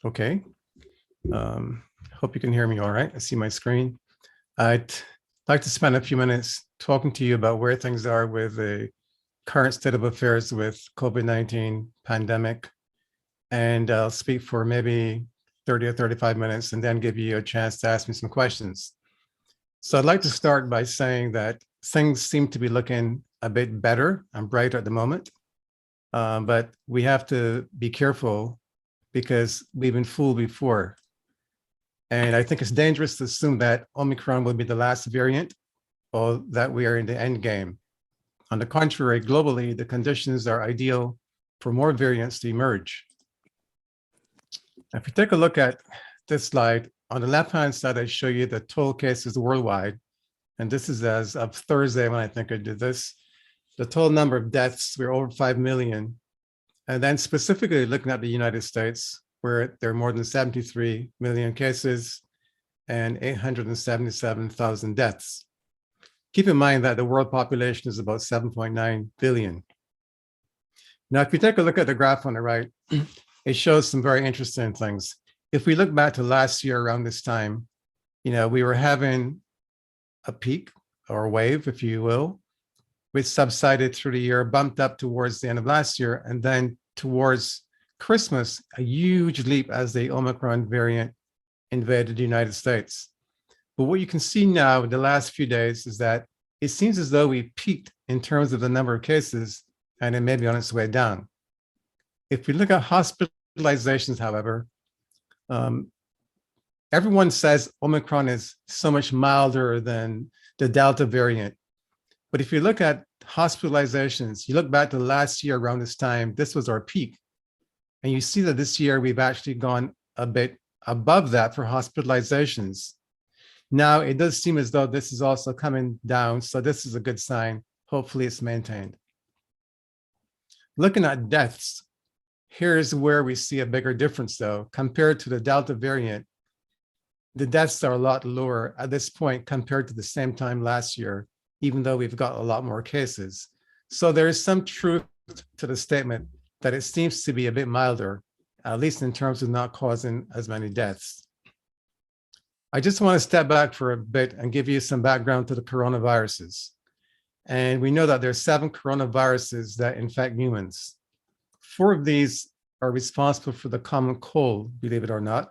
Okay. Hope you can hear me all right. I see my screen. I'd like to spend a few minutes talking to you about where things are with the current state of affairs with COVID-19 pandemic. And I'll speak for maybe 30 or 35 minutes and then give you a chance to ask me some questions. So I'd like to start by saying that things seem to be looking a bit better and brighter at the moment. But we have to be careful because we've been fooled before. And I think it's dangerous to assume that Omicron will be the last variant or that we are in the end game. On the contrary, globally, the conditions are ideal for more variants to emerge. If you take a look at this slide, on the left-hand side, I show you the total cases worldwide. And this is as of Thursday when I think I did this. The total number of deaths, we're over 5 million. And then specifically looking at the United States, where there are more than 73 million cases and 877,000 deaths. Keep in mind that the world population is about 7.9 billion. Now, if you take a look at the graph on the right, it shows some very interesting things. If we look back to last year around this time, we were having a peak or a wave, if you will, which subsided through the year, bumped up towards the end of last year, and then towards Christmas, a huge leap as the Omicron variant invaded the United States. But what you can see now in the last few days is that it seems as though we peaked in terms of the number of cases, and it may be on its way down. If we look at hospitalizations, however, everyone says Omicron is so much milder than the Delta variant. But if you look at hospitalizations, you look back to last year around this time, this was our peak. And you see that this year we've actually gone a bit above that for hospitalizations. Now, it does seem as though this is also coming down. So this is a good sign. Hopefully it's maintained. Looking at deaths, here's where we see a bigger difference though. Compared to the Delta variant, the deaths are a lot lower at this point compared to the same time last year, even though we've got a lot more cases. So there is some truth to the statement that it seems to be a bit milder, at least in terms of not causing as many deaths. I just want to step back for a bit and give you some background to the coronaviruses. And we know that there are 7 coronaviruses that infect humans. 4 of these are responsible for the common cold, believe it or not.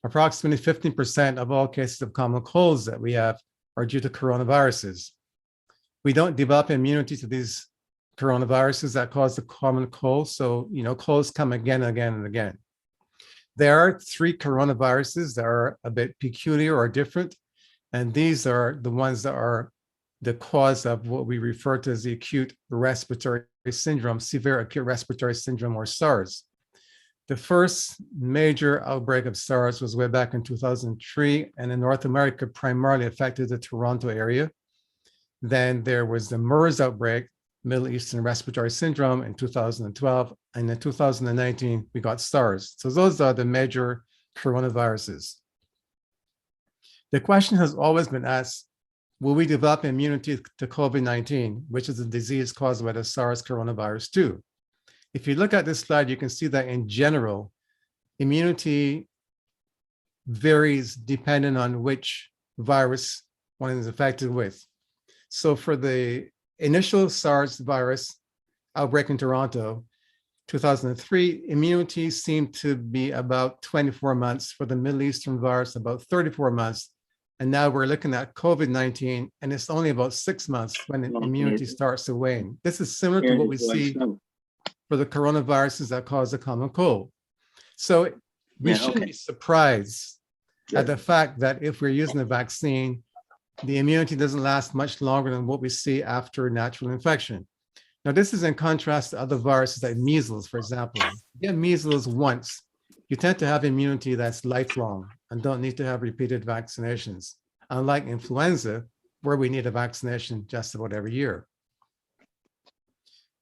Approximately 15% of all cases of common colds that we have are due to coronaviruses. We don't develop immunity to these coronaviruses that cause the common cold. So, colds come again, again, and again. There are 3 coronaviruses that are a bit peculiar or different. And these are the ones that are the cause of what we refer to as the acute respiratory syndrome, severe acute respiratory syndrome, or SARS. The first major outbreak of SARS was way back in 2003, and in North America primarily affected the Toronto area. Then there was the MERS outbreak, Middle Eastern Respiratory Syndrome, in 2012, and in 2019, we got SARS. So those are the major coronaviruses. The question has always been asked, will we develop immunity to COVID-19, which is a disease caused by the SARS coronavirus 2? If you look at this slide, you can see that in general, immunity varies depending on which virus one is infected with. So for the initial SARS virus outbreak in Toronto, 2003, immunity seemed to be about 24 months. For the Middle Eastern virus, about 34 months. And now we're looking at COVID-19, and it's only about 6 months when immunity starts to wane. This is similar to what we see for the coronaviruses that cause the common cold. So we shouldn't be surprised at the fact that if we're using a vaccine, the immunity doesn't last much longer than what we see after natural infection. Now, this is in contrast to other viruses like measles, for example. You get measles once, you tend to have immunity that's lifelong and don't need to have repeated vaccinations, unlike influenza, where we need a vaccination just about every year.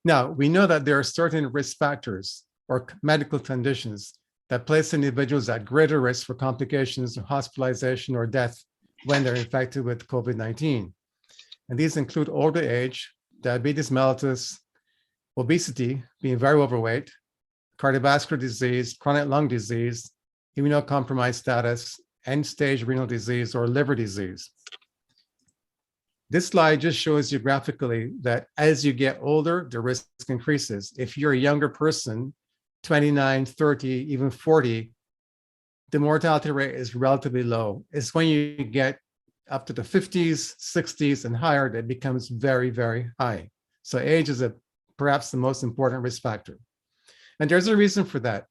Now, we know that there are certain risk factors or medical conditions that place individuals at greater risk for complications, hospitalization, or death when they're infected with COVID-19. And these include older age, diabetes mellitus, obesity, being very overweight, cardiovascular disease, chronic lung disease, immunocompromised status, end-stage renal disease, or liver disease. This slide just shows you graphically that as you get older, the risk increases. If you're a younger person, 29, 30, even 40, the mortality rate is relatively low. It's when you get up to the 50s, 60s, and higher that it becomes very, very high. So age is perhaps the most important risk factor. And there's a reason for that.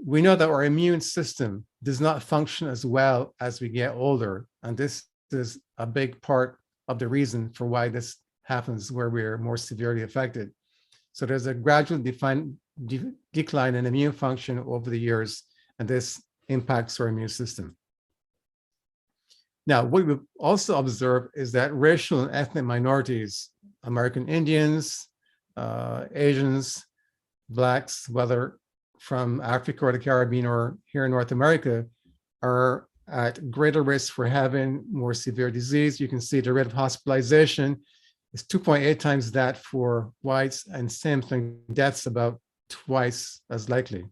We know that our immune system does not function as well as we get older. And this is a big part of the reason for why this happens, where we're more severely affected. So there's a gradual decline in immune function over the years, and this impacts our immune system. Now, what we've also observed is that racial and ethnic minorities, American Indians, Asians, Blacks, whether from Africa or the Caribbean or here in North America, are at greater risk for having more severe disease. You can see the rate of hospitalization is 2.8 times that for whites, and same thing, deaths about twice as likely.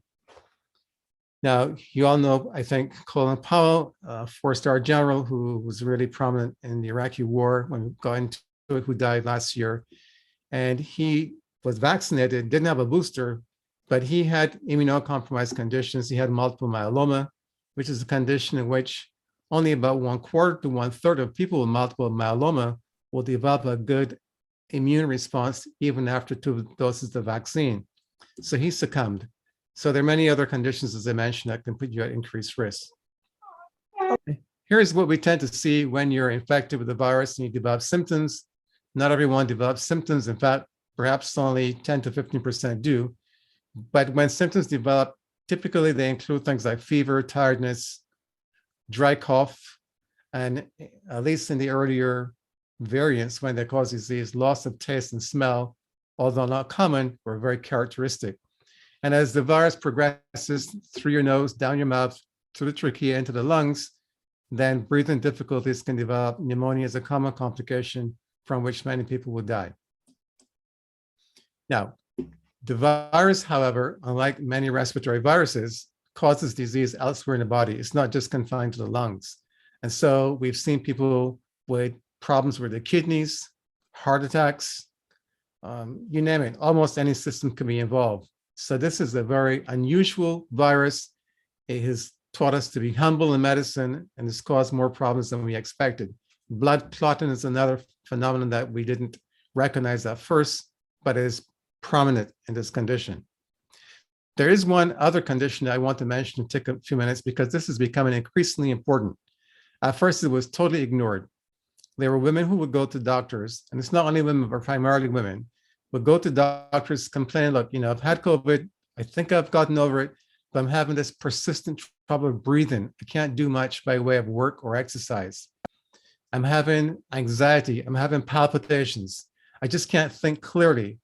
Now, you all know, I think, Colin Powell, a four-star general who was really prominent in the Iraqi war when we got into it, who died last year. And he was vaccinated, didn't have a booster, but he had immunocompromised conditions. He had multiple myeloma, which is a condition in which only about 1/4 to 1/3 of people with multiple myeloma will develop a good immune response even after 2 doses of vaccine. So he succumbed. So there are many other conditions, as I mentioned, that can put you at increased risk. Here's what we tend to see when you're infected with the virus and you develop symptoms. Not everyone develops symptoms. In fact, perhaps only 10 to 15% do. But when symptoms develop, typically they include things like fever, tiredness, dry cough, and at least in the earlier variants, when they cause disease, loss of taste and smell, although not common, were very characteristic. And as the virus progresses through your nose, down your mouth, through the trachea, into the lungs, then breathing difficulties can develop. Pneumonia is a common complication from which many people will die. Now, the virus, however, unlike many respiratory viruses, causes disease elsewhere in the body. It's not just confined to the lungs. And so we've seen people with problems with their kidneys, heart attacks, you name it, almost any system can be involved. So this is a very unusual virus. It has taught us to be humble in medicine, and it's caused more problems than we expected. Blood clotting is another phenomenon that we didn't recognize at first, but is prominent in this condition. There is one other condition I want to mention and take a few minutes, because this is becoming increasingly important. At first, it was totally ignored. There were women who would go to doctors, and it's not only women, but primarily women, would go to doctors, complain, look, I've had COVID, I think I've gotten over it, but I'm having this persistent trouble breathing. I can't do much by way of work or exercise. I'm having anxiety, I'm having palpitations. I just can't think clearly.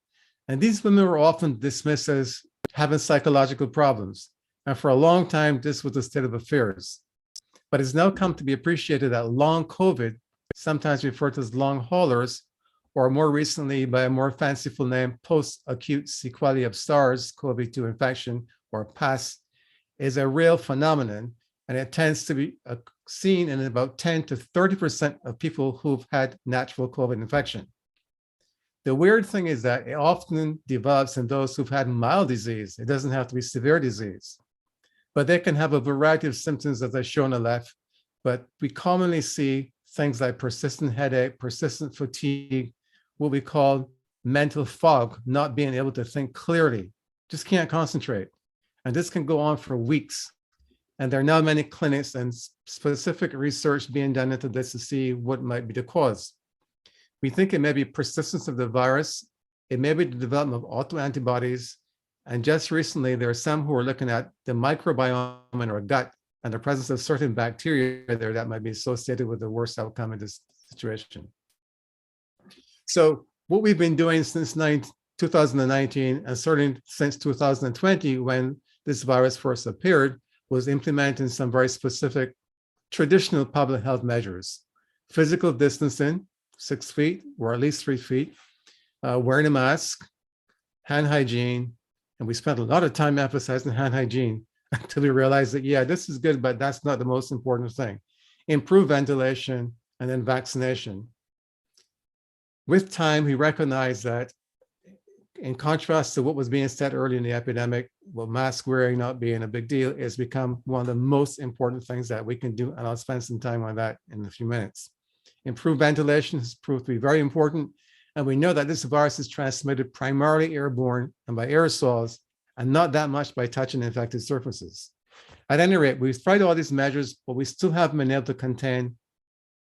And these women were often dismissed as having psychological problems. And for a long time, this was the state of affairs. But it's now come to be appreciated that long COVID, sometimes referred to as long haulers, or more recently by a more fanciful name, post-acute sequelae of SARS-CoV-2 infection, or PASS, is a real phenomenon, and it tends to be seen in about 10 to 30% of people who've had natural COVID infection. The weird thing is that it often develops in those who've had mild disease. It doesn't have to be severe disease, but they can have a variety of symptoms, as I show on the left. But we commonly see things like persistent headache, persistent fatigue, what we call mental fog, not being able to think clearly, just can't concentrate. And this can go on for weeks. And there are now many clinics and specific research being done into this to see what might be the cause. We think it may be persistence of the virus. It may be the development of autoantibodies. And just recently, there are some who are looking at the microbiome in our gut and the presence of certain bacteria there that might be associated with the worst outcome in this situation. So what we've been doing since 2019, and certainly since 2020, when this virus first appeared, was implementing some very specific traditional public health measures. Physical distancing, 6 feet or at least 3 feet, wearing a mask, hand hygiene, and we spent a lot of time emphasizing hand hygiene. until we realized that, yeah, this is good, but that's not the most important thing. Improve ventilation and then vaccination. With time, we recognized that in contrast to what was being said early in the epidemic, well, mask wearing not being a big deal is become one of the most important things that we can do. And I'll spend some time on that in a few minutes. Improved ventilation has proved to be very important. And we know that this virus is transmitted primarily airborne and by aerosols, and not that much by touching infected surfaces. At any rate, we've tried all these measures, but we still haven't been able to contain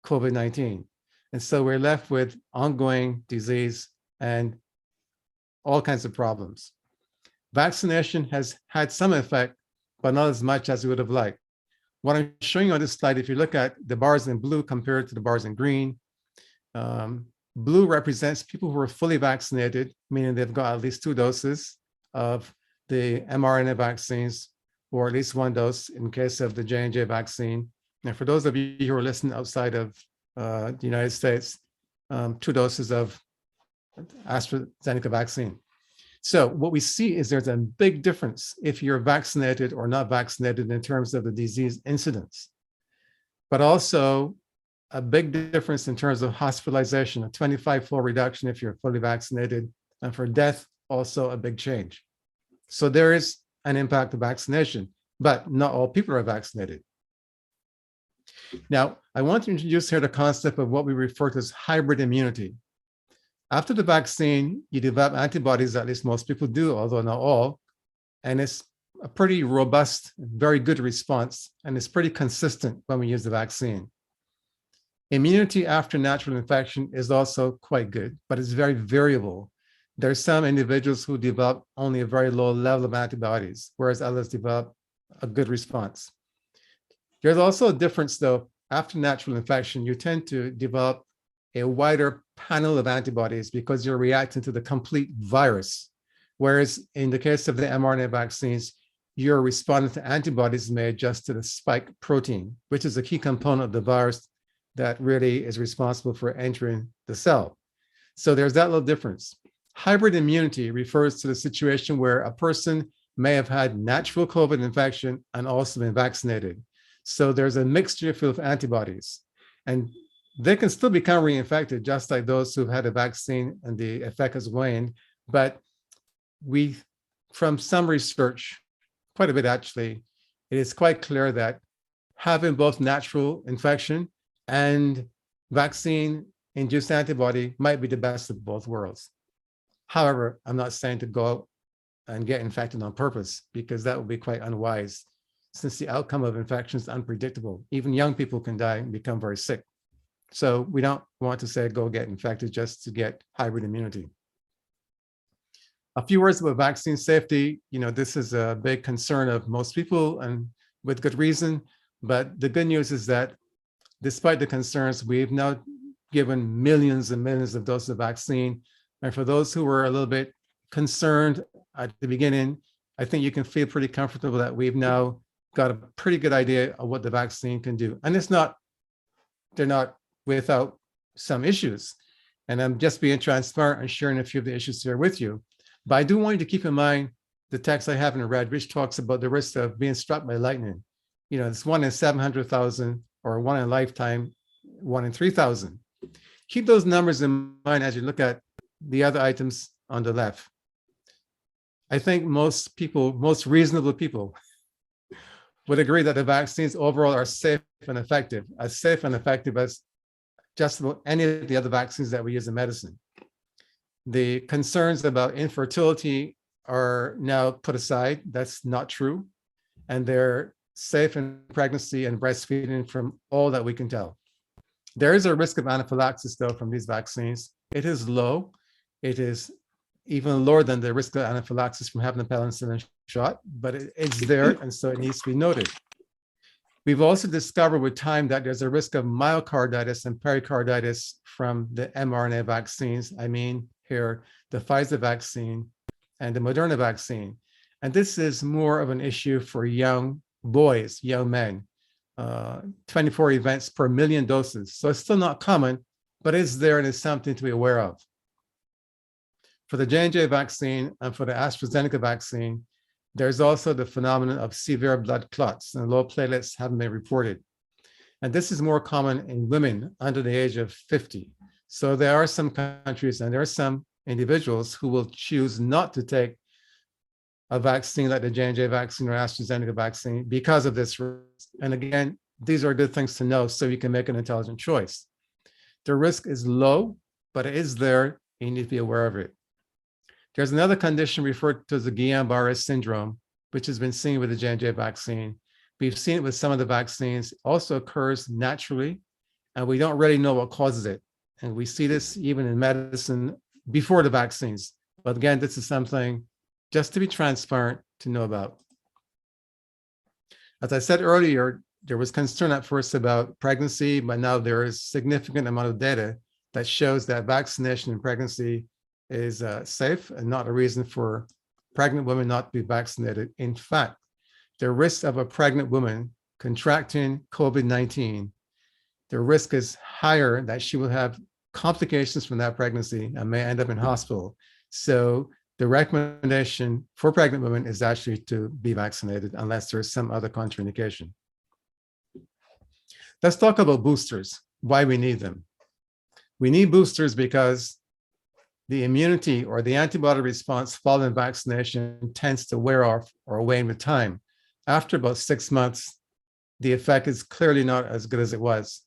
COVID-19. And so we're left with ongoing disease and all kinds of problems. Vaccination has had some effect, but not as much as we would have liked. What I'm showing you on this slide, if you look at the bars in blue compared to the bars in green, blue represents people who are fully vaccinated, meaning they've got at least 2 doses of the mRNA vaccines, or at least 1 dose in case of the J&J vaccine. And for those of you who are listening outside of the United States, 2 doses of AstraZeneca vaccine. So what we see is there's a big difference if you're vaccinated or not vaccinated in terms of the disease incidence, but also a big difference in terms of hospitalization, a 25-fold reduction if you're fully vaccinated, and for death, also a big change. So there is an impact of vaccination, but not all people are vaccinated. Now, I want to introduce here the concept of what we refer to as hybrid immunity. After the vaccine, you develop antibodies, at least most people do, although not all, and it's a pretty robust, very good response, and it's pretty consistent when we use the vaccine. Immunity after natural infection is also quite good, but it's very variable. There are some individuals who develop only a very low level of antibodies, whereas others develop a good response. There's also a difference, though. After natural infection, you tend to develop a wider panel of antibodies because you're reacting to the complete virus. Whereas in the case of the mRNA vaccines, you're responding to antibodies made just to the spike protein, which is a key component of the virus that really is responsible for entering the cell. So there's that little difference. Hybrid immunity refers to the situation where a person may have had natural COVID infection and also been vaccinated. So there's a mixture of antibodies, and they can still become reinfected, just like those who've had a vaccine and the effect has waned. But from some research, quite a bit actually, it is quite clear that having both natural infection and vaccine-induced antibody might be the best of both worlds. However, I'm not saying to go out and get infected on purpose, because that would be quite unwise, since the outcome of infection is unpredictable. Even young people can die and become very sick. So we don't want to say go get infected just to get hybrid immunity. A few words about vaccine safety. This is a big concern of most people, and with good reason. But the good news is that despite the concerns, we've now given millions and millions of doses of vaccine. And for those who were a little bit concerned at the beginning, I think you can feel pretty comfortable that we've now got a pretty good idea of what the vaccine can do. And they're not without some issues. And I'm just being transparent and sharing a few of the issues here with you. But I do want you to keep in mind the text I haven't read, which talks about the risk of being struck by lightning. It's 1 in 700,000, or 1 in a lifetime, 1 in 3,000. Keep those numbers in mind as you look at the other items on the left. I think most reasonable people would agree that the vaccines overall are safe and effective as just about any of the other vaccines that we use in medicine. The concerns about infertility are now put aside. That's not true. And they're safe in pregnancy and breastfeeding from all that we can tell. There is a risk of anaphylaxis, though, from these vaccines. It is low. It is even lower than the risk of anaphylaxis from having a penicillin shot, but it's there, and so it needs to be noted. We've also discovered with time that there's a risk of myocarditis and pericarditis from the mRNA vaccines. I mean here, the Pfizer vaccine and the Moderna vaccine. And this is more of an issue for young boys, young men, 24 events per million doses. So it's still not common, but it's there and it's something to be aware of. For the J&J vaccine and for the AstraZeneca vaccine, There's also the phenomenon of severe blood clots, and low platelets haven't been reported. And this is more common in women under the age of 50. So there are some countries and there are some individuals who will choose not to take a vaccine like the J&J vaccine or AstraZeneca vaccine because of this risk. And again, these are good things to know so you can make an intelligent choice. The risk is low, but it is there. And you need to be aware of it. There's another condition referred to as the Guillain-Barré syndrome, which has been seen with the J&J vaccine. We've seen it with some of the vaccines. It also occurs naturally, and we don't really know what causes it. And we see this even in medicine before the vaccines. But again, this is something just to be transparent to know about. As I said earlier, there was concern at first about pregnancy, but now there is significant amount of data that shows that vaccination in pregnancy is safe and not a reason for pregnant women not to be vaccinated. In fact, the risk of a pregnant woman contracting COVID-19, the risk is higher that she will have complications from that pregnancy and may end up in hospital. So the recommendation for pregnant women is actually to be vaccinated unless there's some other contraindication. Let's talk about boosters, why we need them. We need boosters because the immunity or the antibody response following vaccination tends to wear off or wane with time. After about 6 months, the effect is clearly not as good as it was.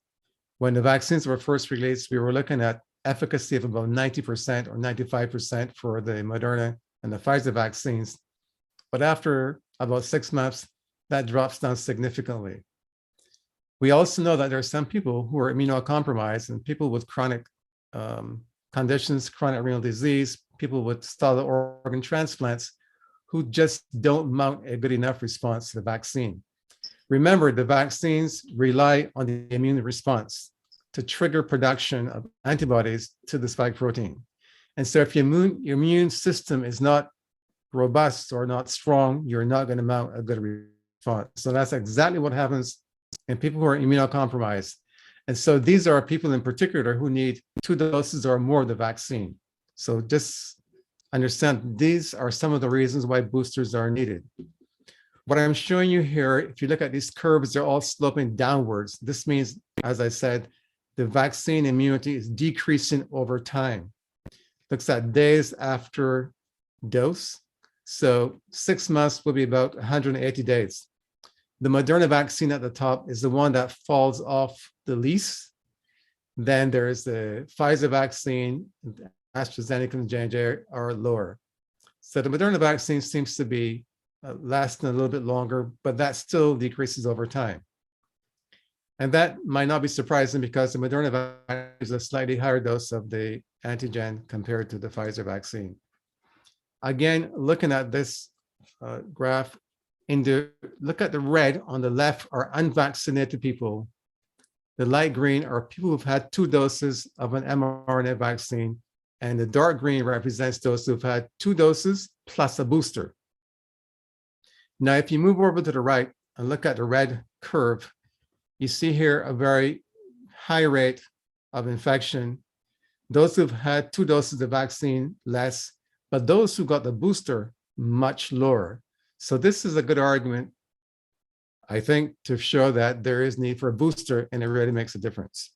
When the vaccines were first released, we were looking at efficacy of about 90% or 95% for the Moderna and the Pfizer vaccines. But after about 6 months, that drops down significantly. We also know that there are some people who are immunocompromised and people with chronic conditions, chronic renal disease, people with solid organ transplants who just don't mount a good enough response to the vaccine. Remember, the vaccines rely on the immune response to trigger production of antibodies to the spike protein. And so if your immune system is not robust or not strong, you're not going to mount a good response. So that's exactly what happens in people who are immunocompromised. And so these are people in particular who need 2 doses or more of the vaccine. So just understand these are some of the reasons why boosters are needed. What I'm showing you here, if you look at these curves, they're all sloping downwards. This means, as I said, the vaccine immunity is decreasing over time. Looks at days after dose. So 6 months will be about 180 days. The Moderna vaccine at the top is the one that falls off the least. Then there's the Pfizer vaccine, AstraZeneca and J&J are lower. So the Moderna vaccine seems to be lasting a little bit longer, but that still decreases over time. And that might not be surprising because the Moderna vaccine is a slightly higher dose of the antigen compared to the Pfizer vaccine. Again, looking at this graph, look at the red on the left are unvaccinated people. The light green are people who've had 2 doses of an mRNA vaccine, and the dark green represents those who've had 2 doses plus a booster. Now, if you move over to the right and look at the red curve, you see here a very high rate of infection. Those who've had 2 doses of vaccine, less, but those who got the booster, much lower. So this is a good argument, I think, to show that there is need for a booster and it really makes a difference.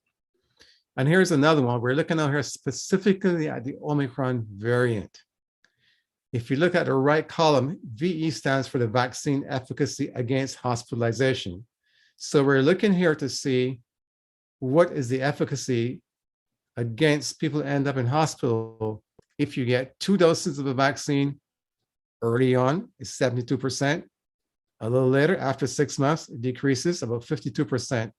And here's another one. We're looking out here specifically at the Omicron variant. If you look at the right column, VE stands for the vaccine efficacy against hospitalization. So we're looking here to see what is the efficacy against people who end up in hospital if you get 2 doses of a vaccine early on, is 72%. A little later, after 6 months, it decreases about 52%.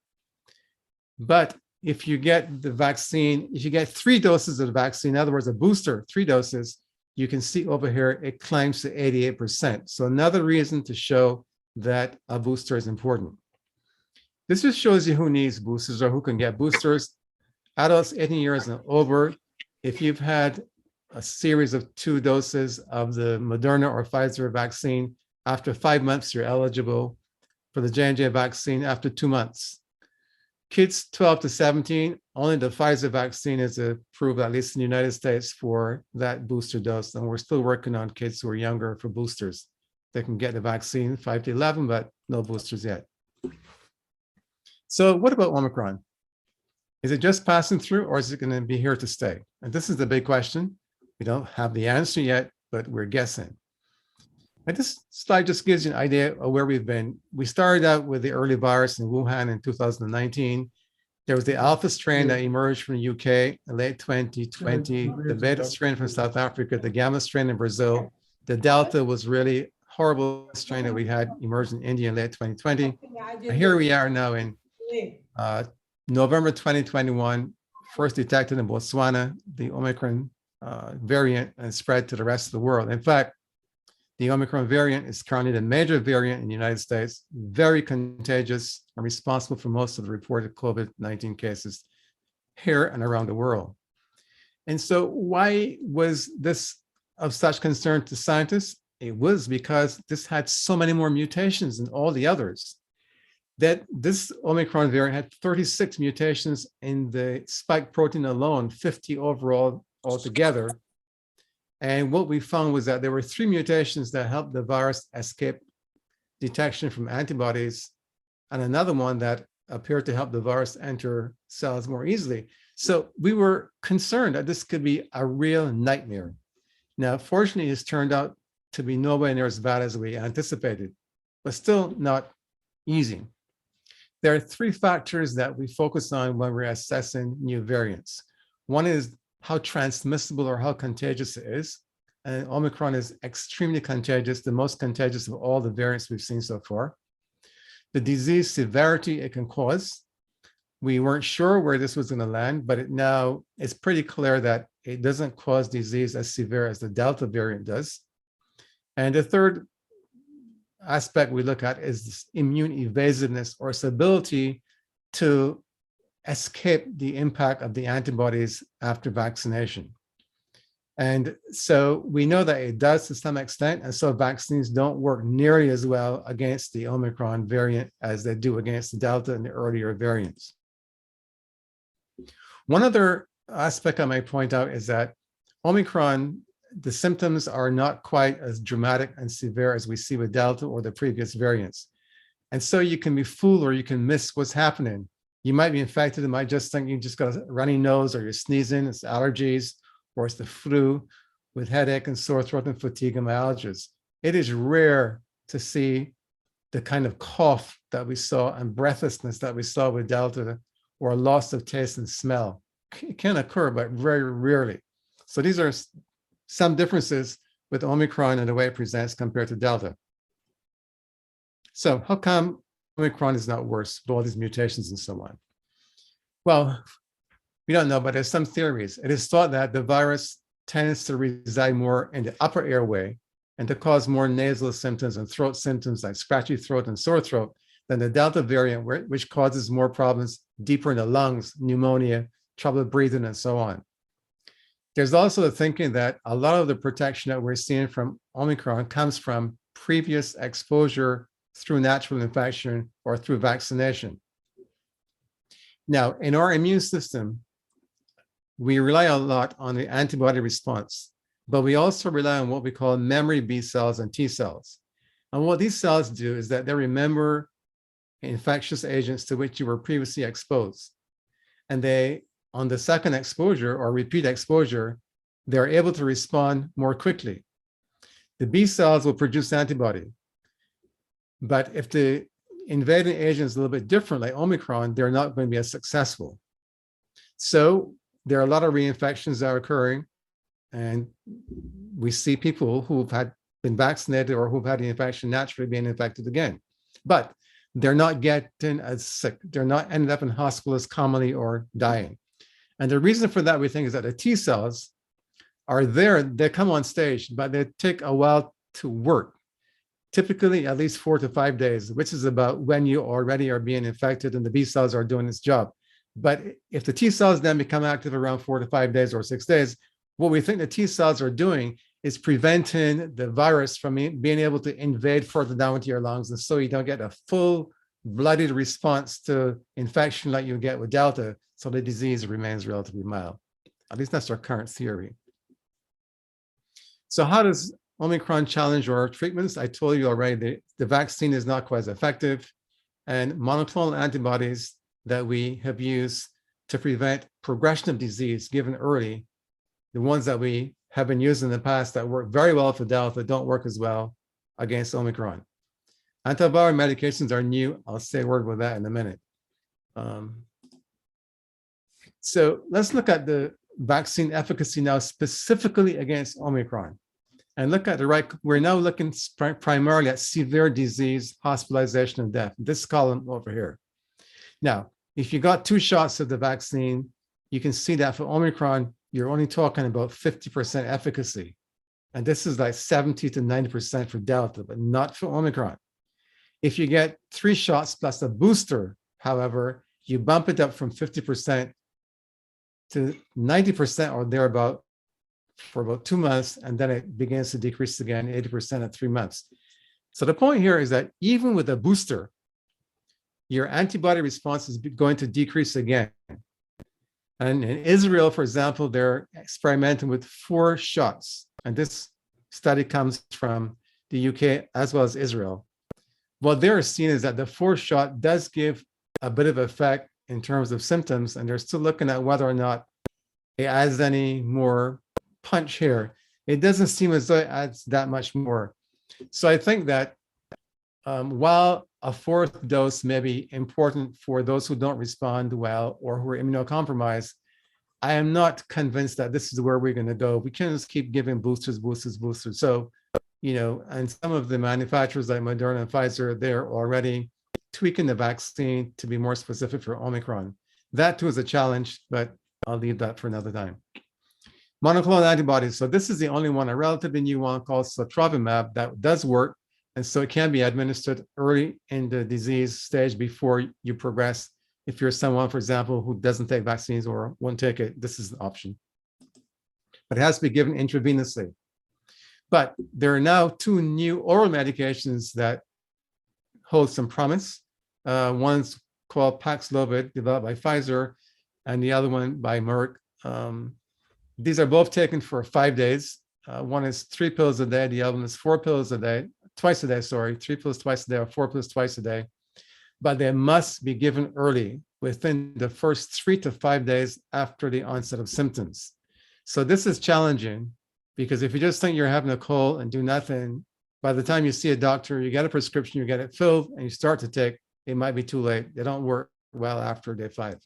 But if you get the vaccine, if you get 3 doses of the vaccine, in other words, a booster, 3 doses, you can see over here, it climbs to 88%. So another reason to show that a booster is important. This just shows you who needs boosters or who can get boosters. Adults 18 years and over, if you've had a series of 2 doses of the Moderna or Pfizer vaccine, after 5 months, you're eligible for the J&J vaccine after 2 months. Kids 12 to 17, only the Pfizer vaccine is approved, at least in the United States, for that booster dose. And we're still working on kids who are younger for boosters. they can get the vaccine 5 to 11, but no boosters yet. So what about Omicron? Is it just passing through, or is it going to be here to stay? And this is the big question. We don't have the answer yet, but we're guessing. And this slide just gives you an idea of where we've been. We started out with the early virus in Wuhan in 2019. There was the Alpha strain that emerged from the UK in late 2020, the Beta strain from South Africa, the Gamma strain in Brazil. The Delta was really horrible strain that we had emerged in India in late 2020. And here we are now in November 2021, first detected in Botswana, the Omicron variant, and spread to the rest of the world. In fact, the Omicron variant is currently the major variant in the United States, very contagious and responsible for most of the reported COVID-19 cases here and around the world. And so why was this of such concern to scientists? It was because this had so many more mutations than all the others, that this Omicron variant had 36 mutations in the spike protein alone, 50 overall altogether. And what we found was that there were 3 mutations that helped the virus escape detection from antibodies, and another one that appeared to help the virus enter cells more easily. So we were concerned that this could be a real nightmare. Now, fortunately, it's turned out to be nowhere near as bad as we anticipated, but still not easy. There are 3 factors that we focus on when we're assessing new variants. One is how transmissible or how contagious it is. And Omicron is extremely contagious, the most contagious of all the variants we've seen so far. The disease severity it can cause. We weren't sure where this was going to land, but now it's pretty clear that it doesn't cause disease as severe as the Delta variant does. And the third aspect we look at is this immune evasiveness, or its ability to escape the impact of the antibodies after vaccination. And so we know that it does to some extent, and so vaccines don't work nearly as well against the Omicron variant as they do against the Delta and the earlier variants. One other aspect I might point out is that Omicron, the symptoms are not quite as dramatic and severe as we see with Delta or the previous variants. And so you can be fooled, or you can miss what's happening. You might be infected and might just think you just got a runny nose, or you're sneezing, it's allergies, or it's the flu with headache and sore throat and fatigue and myalgias. It is rare to see the kind of cough that we saw and breathlessness that we saw with Delta, or loss of taste and smell. It can occur, but very rarely. So these are some differences with Omicron and the way it presents compared to Delta. So how come Omicron is not worse with all these mutations and so on? Well, we don't know, but there's some theories. It is thought that the virus tends to reside more in the upper airway and to cause more nasal symptoms and throat symptoms like scratchy throat and sore throat than the Delta variant, which causes more problems deeper in the lungs, pneumonia, trouble breathing, and so on. There's also the thinking that a lot of the protection that we're seeing from Omicron comes from previous exposure through natural infection or through vaccination. Now, in our immune system, we rely a lot on the antibody response, but we also rely on what we call memory B cells and T cells. And what these cells do is that they remember infectious agents to which you were previously exposed. And they, on the second exposure or repeat exposure, they're able to respond more quickly. The B cells will produce antibody. But if the invading agent is a little bit different, like Omicron, they're not going to be as successful. So there are a lot of reinfections that are occurring, and we see people who've been vaccinated or who've had the infection naturally being infected again. But they're not getting as sick. They're not ending up in hospital as commonly or dying. And the reason for that, we think, is that the T cells are there. They come on stage, but they take a while to work. Typically at least 4 to 5 days, which is about when you already are being infected and the B cells are doing its job. But if the T cells then become active around 4 to 5 days or 6 days, what we think the T cells are doing is preventing the virus from being able to invade further down into your lungs. And so you don't get a full-blooded response to infection like you get with Delta. So the disease remains relatively mild. At least that's our current theory. So how does Omicron challenge or treatments, I told you already, the vaccine is not quite as effective, and monoclonal antibodies that we have used to prevent progression of disease given early, the ones that we have been using in the past that work very well for Delta don't work as well against Omicron. Antiviral medications are new. I'll say a word about that in a minute. So let's look at the vaccine efficacy now specifically against Omicron. And look at the right, we're now looking primarily at severe disease, hospitalization, and death. This column over here. Now, if you got 2 shots of the vaccine, you can see that for Omicron, you're only talking about 50% efficacy. And this is like 70 to 90% for Delta, but not for Omicron. If you get 3 shots plus a booster, however, you bump it up from 50% to 90% or thereabout for about 2 months, and then it begins to decrease again, 80% at 3 months. So the point here is that even with a booster, your antibody response is going to decrease again. And in Israel, for example, they're experimenting with 4 shots. And this study comes from the UK as well as Israel. What they're seeing is that the 4th shot does give a bit of effect in terms of symptoms, and they're still looking at whether or not it adds any more punch here. It doesn't seem as though it adds that much more. So I think that while a 4th dose may be important for those who don't respond well or who are immunocompromised, I am not convinced that this is where we're going to go. We can't just keep giving boosters. So, you know, and some of the manufacturers like Moderna and Pfizer, they're already tweaking the vaccine to be more specific for Omicron. That too is a challenge, but I'll leave that for another time. Monoclonal antibodies. So this is the only one, a relatively new one called sotrovimab that does work. And so it can be administered early in the disease stage before you progress. If you're someone, for example, who doesn't take vaccines or won't take it, this is an option. But it has to be given intravenously. But there are now 2 new oral medications that hold some promise. One's called Paxlovid, developed by Pfizer, and the other one by Merck. These are both taken for 5 days. One is 3 pills a day. The other one is 4 pills a day, twice a day, sorry, 3 pills twice a day or 4 pills twice a day. But they must be given early within the first 3 to 5 days after the onset of symptoms. So this is challenging because if you just think you're having a cold and do nothing, by the time you see a doctor, you get a prescription, you get it filled, and you start to take, it might be too late. They don't work well after day 5.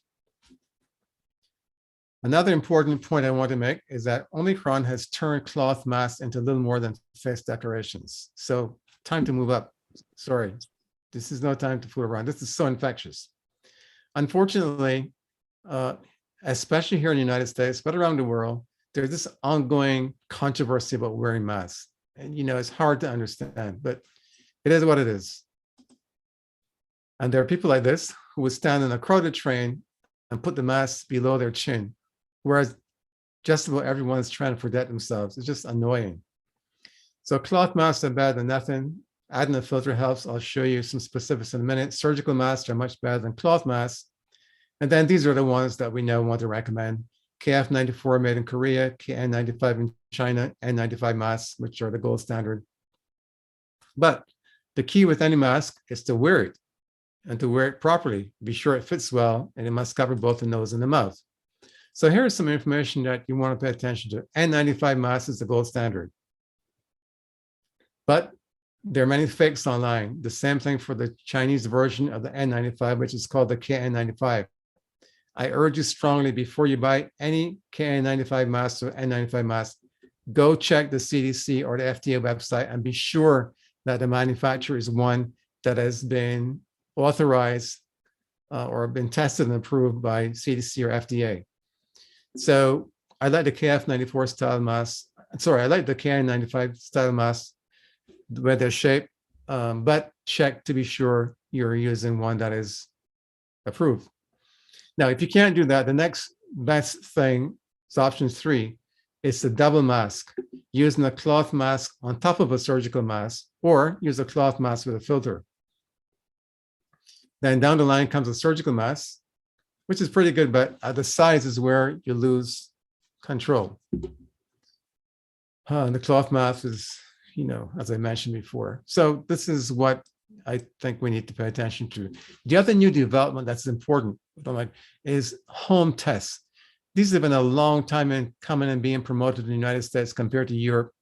Another important point I want to make is that Omicron has turned cloth masks into little more than face decorations. So time to move up. Sorry, this is no time to fool around. This is so infectious. Unfortunately, especially here in the United States, but around the world, there's this ongoing controversy about wearing masks. And, you know, it's hard to understand, but it is what it is. And there are people like this who would stand in a crowded train and put the mask below their chin, whereas just about everyone is trying to protect themselves. It's just annoying. So cloth masks are better than nothing. Adding a filter helps. I'll show you some specifics in a minute. Surgical masks are much better than cloth masks. And then these are the ones that we now want to recommend. KF94 made in Korea, KN95 in China, N95 masks, which are the gold standard. But the key with any mask is to wear it and to wear it properly. Be sure it fits well, and it must cover both the nose and the mouth. So here's some information that you want to pay attention to. N95 mask is the gold standard. But there are many fakes online. The same thing for the Chinese version of the N95, which is called the KN95. I urge you strongly, before you buy any KN95 mask or N95 mask, go check the CDC or the FDA website and be sure that the manufacturer is one that has been authorized or been tested and approved by CDC or FDA. So I like the KF94 style mask. Sorry, I like the KN95 style mask with their shape, but check to be sure you're using one that is approved. Now, if you can't do that, the next best thing is option 3. It's the double mask, using a cloth mask on top of a surgical mask, or use a cloth mask with a filter. Then down the line comes a surgical mask, which is pretty good, but the size is where you lose control. The cloth mask is, as I mentioned before. So this is what I think we need to pay attention to. The other new development that's important is home tests. These have been a long time in coming and being promoted in the United States compared to Europe,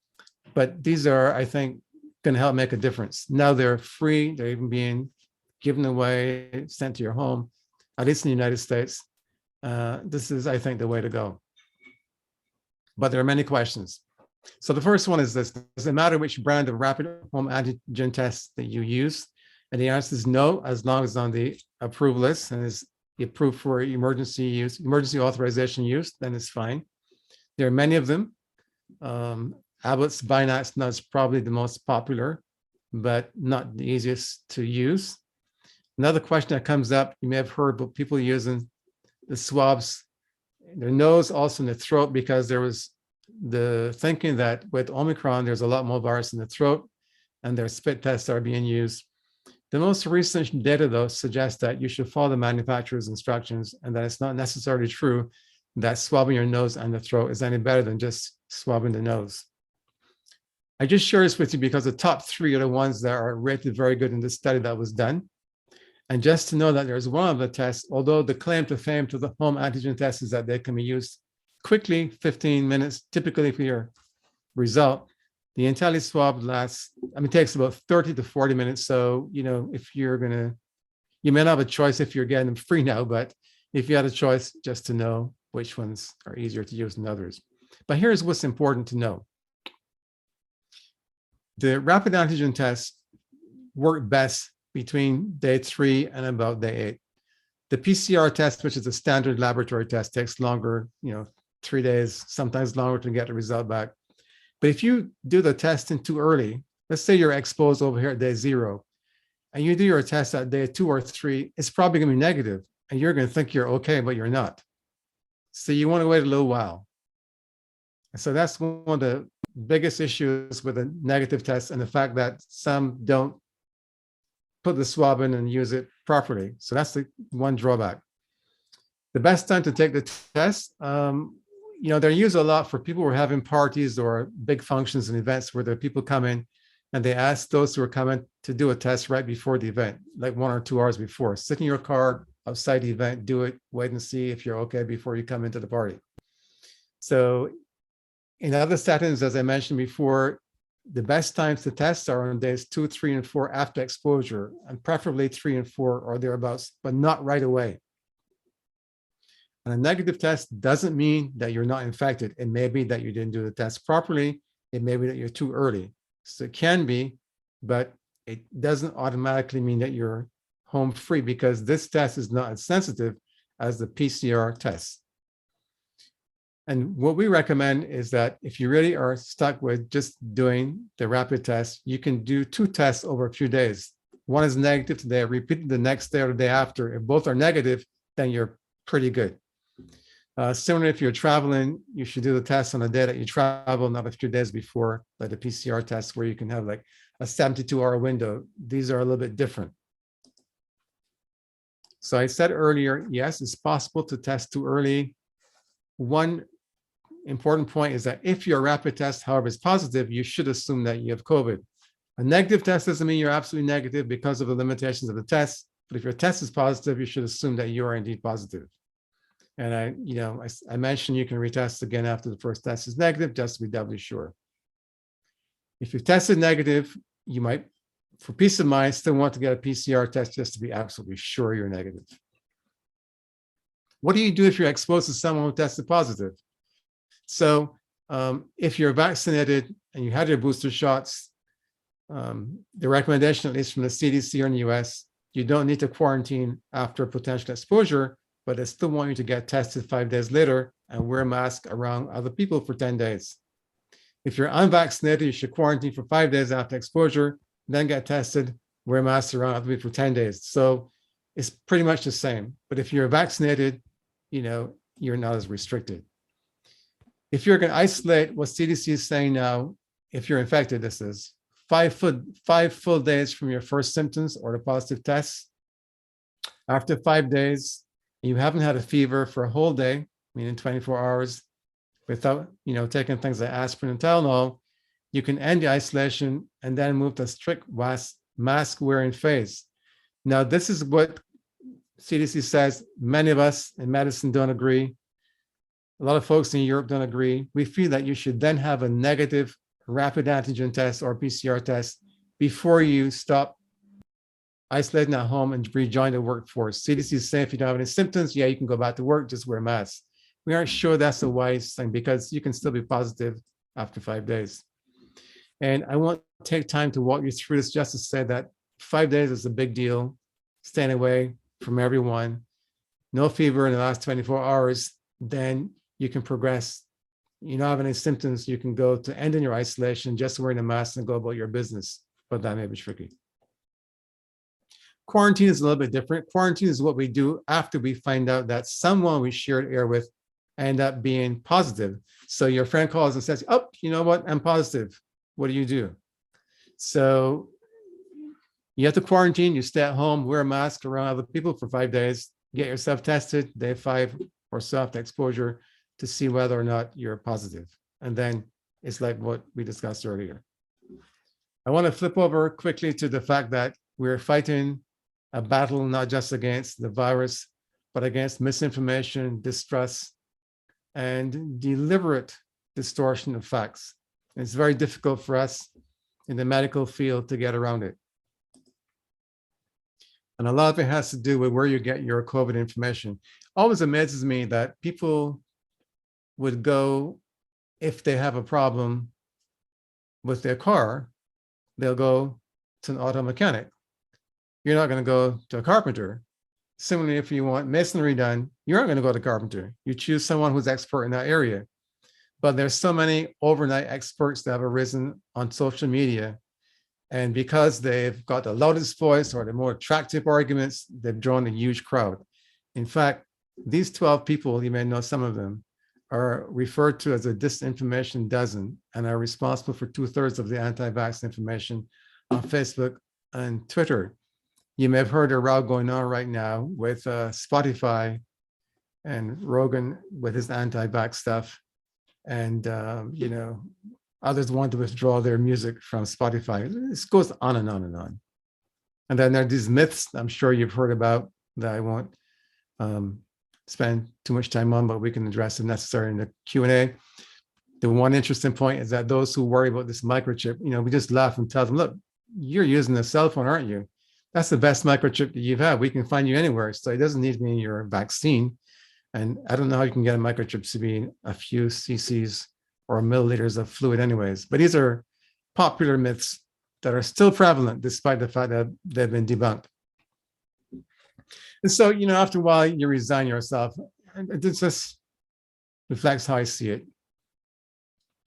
but these are, I think, going to help make a difference. Now they're free. They're even being given away, sent to your home, at least in the United States. This is, I think, the way to go. But there are many questions. So the first one is this: does it matter which brand of rapid home antigen test that you use? And the answer is no, as long as it's on the approved list and is approved for emergency use, emergency authorization use, then it's fine. There are many of them. Abbott's Binax is probably the most popular, but not the easiest to use. Another question that comes up, you may have heard about people using the swabs in their nose, also in the throat, because there was the thinking that with Omicron, there's a lot more virus in the throat, and their spit tests are being used. The most recent data, though, suggests that you should follow the manufacturer's instructions, and that it's not necessarily true that swabbing your nose and the throat is any better than just swabbing the nose. I just share this with you because the top three are the ones that are rated very good in this study that was done. And just to know that there's one of the tests, although the claim to fame to the home antigen test is that they can be used quickly, 15 minutes, typically for your result. The IntelliSwab takes about 30 to 40 minutes. So, if you're you may not have a choice if you're getting them free now, but if you had a choice, just to know which ones are easier to use than others. But here's what's important to know. The rapid antigen tests work best between day 3 and about day 8. The PCR test, which is a standard laboratory test, takes longer, 3 days, sometimes longer to get the result back. But if you do the testing too early, let's say you're exposed over here at day 0, and you do your test at day 2 or 3, it's probably going to be negative, and you're going to think you're okay, but you're not. So you want to wait a little while. And so that's one of the biggest issues with a negative test, and the fact that some don't put the swab in and use it properly. So that's the one drawback. The best time to take the test, they're used a lot for people who are having parties or big functions and events where the people come in and they ask those who are coming to do a test right before the event, like 1 or 2 hours before. Sit in your car outside the event, do it, wait and see if you're okay before you come into the party. So in other settings, as I mentioned before, the best times to test are on days 2, 3, and 4 after exposure, and preferably 3 and 4 or thereabouts, but not right away. And a negative test doesn't mean that you're not infected. It may be that you didn't do the test properly. It may be that you're too early. So it can be, but it doesn't automatically mean that you're home free, because this test is not as sensitive as the PCR test. And what we recommend is that if you really are stuck with just doing the rapid test, you can do 2 tests over a few days. One is negative today, repeat it the next day or the day after. If both are negative, then you're pretty good. Similarly, if you're traveling, you should do the test on the day that you travel, not a few days before, like the PCR test, where you can have like a 72-hour window. These are a little bit different. So I said earlier, yes, it's possible to test too early. One important point is that if your rapid test, however, is positive, you should assume that you have COVID. A negative test doesn't mean you're absolutely negative because of the limitations of the test, but if your test is positive, you should assume that you are indeed positive. And I mentioned you can retest again after the first test is negative, just to be doubly sure. If you've tested negative, you might, for peace of mind, still want to get a PCR test just to be absolutely sure you're negative. What do you do if you're exposed to someone who tested positive? So if you're vaccinated and you had your booster shots, the recommendation, at least from the CDC here in the US, you don't need to quarantine after potential exposure, but they still want you to get tested 5 days later and wear a mask around other people for 10 days. If you're unvaccinated, you should quarantine for 5 days after exposure, then get tested, wear a mask around other people for 10 days. So it's pretty much the same. But if you're vaccinated, you're not as restricted. If you're going to isolate, what CDC is saying now, if you're infected, this is 5 full days from your first symptoms or the positive test. After 5 days, you haven't had a fever for a whole day, meaning 24 hours, without taking things like aspirin and Tylenol, you can end the isolation and then move to a strict mask wearing phase. Now, this is what CDC says. Many of us in medicine don't agree. A lot of folks in Europe don't agree. We feel that you should then have a negative rapid antigen test or PCR test before you stop isolating at home and rejoin the workforce. CDC is saying if you don't have any symptoms, yeah, you can go back to work, just wear a mask. We aren't sure that's a wise thing because you can still be positive after 5 days. And I won't take time to walk you through this, just to say that 5 days is a big deal. Staying away from everyone, no fever in the last 24 hours, then you can progress. You don't have any symptoms, you can go to ending your isolation, just wearing a mask and go about your business, but that may be tricky. Quarantine is a little bit different. Quarantine is what we do after we find out that someone we shared air with end up being positive. So your friend calls and says, oh, you know what, I'm positive. What do you do? So you have to quarantine, you stay at home, wear a mask around other people for 5 days, get yourself tested, day 5 or so after exposure, to see whether or not you're positive. And then it's like what we discussed earlier. I want to flip over quickly to the fact that we're fighting a battle not just against the virus, but against misinformation, distrust, and deliberate distortion of facts. It's very difficult for us in the medical field to get around it. And a lot of it has to do with where you get your COVID information. Always amazes me that people would go, if they have a problem with their car, they'll go to an auto mechanic. You're not going to go to a carpenter. Similarly, if you want masonry done, you aren't going to go to a carpenter. You choose someone who's expert in that area. But there's so many overnight experts that have arisen on social media. And because they've got the loudest voice or the more attractive arguments, they've drawn a huge crowd. In fact, these 12 people, you may know some of them, are referred to as a disinformation dozen and are responsible for 2/3 of the anti-vax information on Facebook and Twitter. You may have heard a row going on right now with Spotify and Rogan with his anti-vax stuff. And, you know, others want to withdraw their music from Spotify. This goes on and on and on. And then there are these myths I'm sure you've heard about that I won't spend too much time on, but we can address if necessary in the Q&A. The one interesting point is that those who worry about this microchip, you know, we just laugh and tell them, look, you're using a cell phone, aren't you? That's the best microchip that you've had. We can find you anywhere. So it doesn't need to be in your vaccine. And I don't know how you can get a microchip to be a few cc's or milliliters of fluid anyways. But these are popular myths that are still prevalent despite the fact that they've been debunked. And so, you know, after a while, you resign yourself. It just reflects how I see it.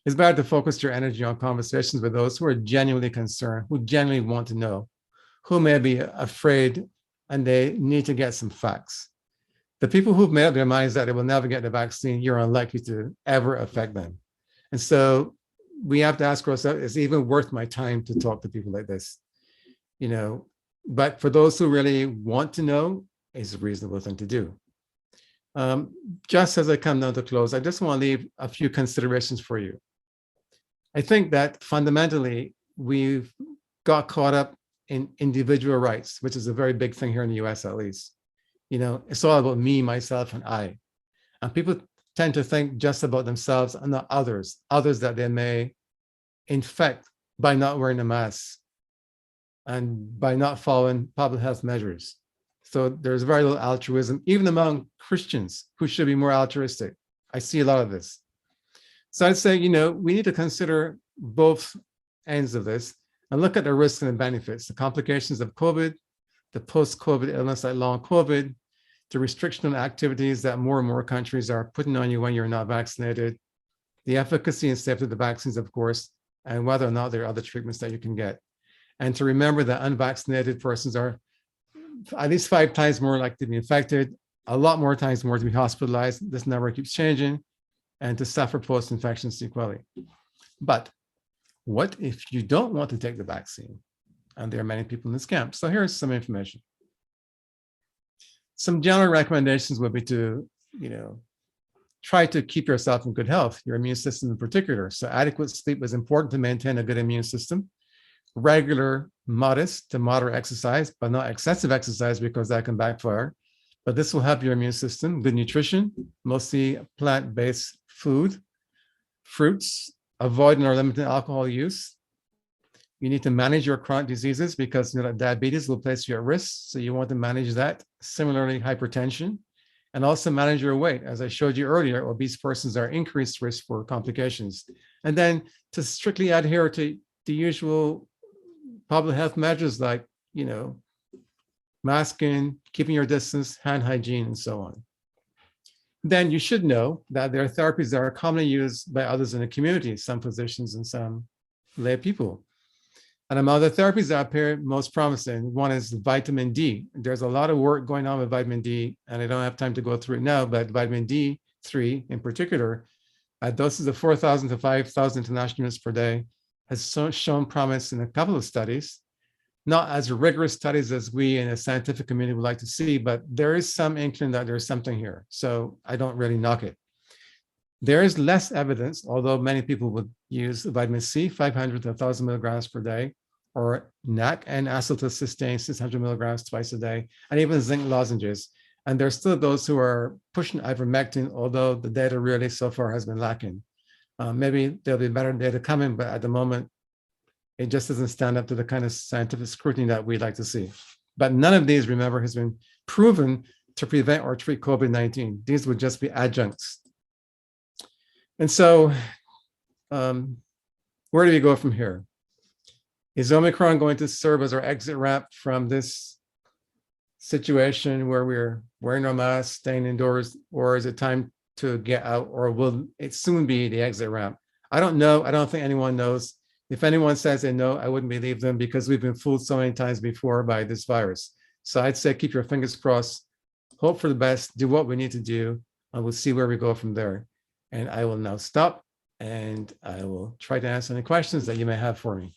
It's better to focus your energy on conversations with those who are genuinely concerned, who genuinely want to know, who may be afraid and they need to get some facts. The people who've made up their minds that they will never get the vaccine, you're unlikely to ever affect them. And so we have to ask ourselves, is it even worth my time to talk to people like this? You know, but for those who really want to know, it's a reasonable thing to do. Just as I come down to close, I just want to leave a few considerations for you. I think that fundamentally, we've got caught up in individual rights, which is a very big thing here in the US, at least. You know, it's all about me, myself, and I. And people tend to think just about themselves and not others that they may infect by not wearing a mask and by not following public health measures. So there's very little altruism, even among Christians who should be more altruistic. I see a lot of this. So I'd say, you know, we need to consider both ends of this and look at the risks and the benefits, the complications of COVID, the post-COVID illness like long COVID, the restriction on activities that more and more countries are putting on you when you're not vaccinated, the efficacy and safety of the vaccines, of course, and whether or not there are other treatments that you can get. And to remember that unvaccinated persons are at least 5 times more likely to be infected, a lot more times more to be hospitalized. This number keeps changing, and to suffer post-infection sequelae. But what if you don't want to take the vaccine? And there are many people in this camp. So here's some information. Some general recommendations would be to, you know, try to keep yourself in good health, your immune system in particular. So adequate sleep is important to maintain a good immune system. Regular, modest to moderate exercise, but not excessive exercise because that can backfire. But this will help your immune system. Good nutrition, mostly plant-based food, fruits, avoiding or limiting alcohol use. You need to manage your chronic diseases because diabetes will place you at risk. So you want to manage that. Similarly, hypertension, and also manage your weight. As I showed you earlier, obese persons are increased risk for complications. And then to strictly adhere to the usual public health measures like, masking, keeping your distance, hand hygiene, and so on. Then you should know that there are therapies that are commonly used by others in the community, some physicians and some lay people. And among the therapies that appear most promising, one is vitamin D. There's a lot of work going on with vitamin D, and I don't have time to go through it now, but vitamin D3 in particular, at doses of 4,000 to 5,000 international units per day, has shown promise in a couple of studies, not as rigorous studies as we in the scientific community would like to see, but there is some inkling that there's something here. So I don't really knock it. There is less evidence, although many people would use vitamin C, 500 to 1,000 milligrams per day, or NAC and acetylcysteine, 600 milligrams twice a day, and even zinc lozenges. And there's still those who are pushing ivermectin, although the data really so far has been lacking. Maybe there'll be better data coming, but at the moment, it just doesn't stand up to the kind of scientific scrutiny that we'd like to see. But none of these, remember, has been proven to prevent or treat COVID-19. These would just be adjuncts. And so where do we go from here? Is Omicron going to serve as our exit ramp from this situation where we're wearing our masks, staying indoors, or is it time to get out, or will it soon be the exit ramp? I don't know. I don't think anyone knows. If anyone says they know, I wouldn't believe them because we've been fooled so many times before by this virus. So I'd say keep your fingers crossed, hope for the best, do what we need to do, and we'll see where we go from there. And I will now stop and I will try to answer any questions that you may have for me.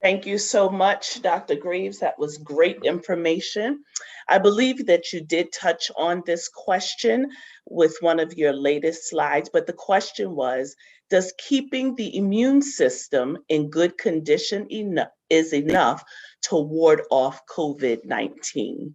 Thank you so much, Dr. Greaves. That was great information. I believe that you did touch on this question with one of your latest slides, but the question was, does keeping the immune system in good condition is enough to ward off COVID-19?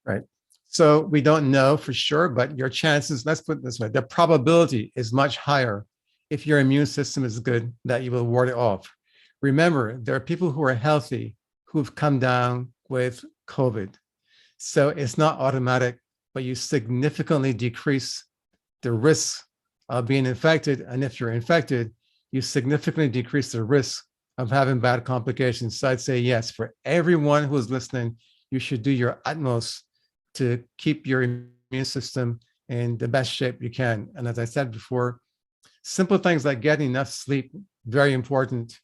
Right. So we don't know for sure, but your chances, let's put it this way, the probability is much higher if your immune system is good that you will ward it off. Remember, there are people who are healthy who've come down with COVID. So it's not automatic, but you significantly decrease the risk of being infected. And if you're infected, you significantly decrease the risk of having bad complications. So I'd say yes, for everyone who's listening, you should do your utmost to keep your immune system in the best shape you can. And as I said before, simple things like getting enough sleep, very important.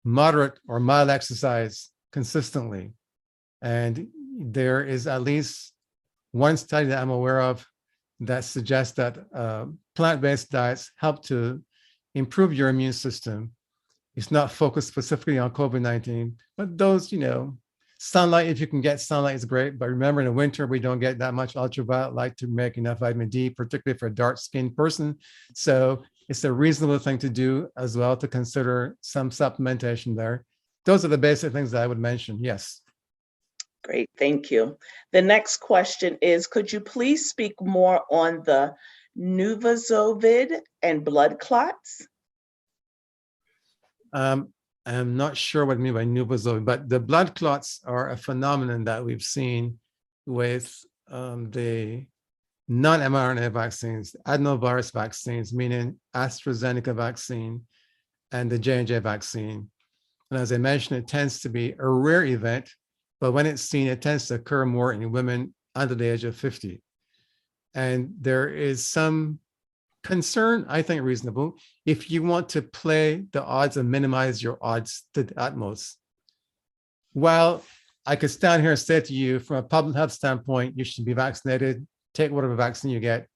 Moderate or mild exercise consistently. And there is at least one study that I'm aware of that suggests that plant-based diets help to improve your immune system. It's not focused specifically on COVID-19, but those, sunlight, if you can get sunlight is great. But remember, in the winter, we don't get that much ultraviolet light to make enough vitamin D, particularly for a dark-skinned person. So it's a reasonable thing to do as well, to consider some supplementation there. Those are the basic things that I would mention. Yes. Great, thank you. The next question is, could you please speak more on the Nuvazovid and blood clots? I'm not sure what I mean by Nuvazovid, but the blood clots are a phenomenon that we've seen with the non-mRNA vaccines, adenovirus vaccines, meaning AstraZeneca vaccine and the J&J vaccine. And as I mentioned, it tends to be a rare event, but when it's seen, it tends to occur more in women under the age of 50. And there is some concern, I think reasonable, if you want to play the odds and minimize your odds to the utmost. While I could stand here and say to you, from a public health standpoint, you should be vaccinated, take whatever vaccine you get.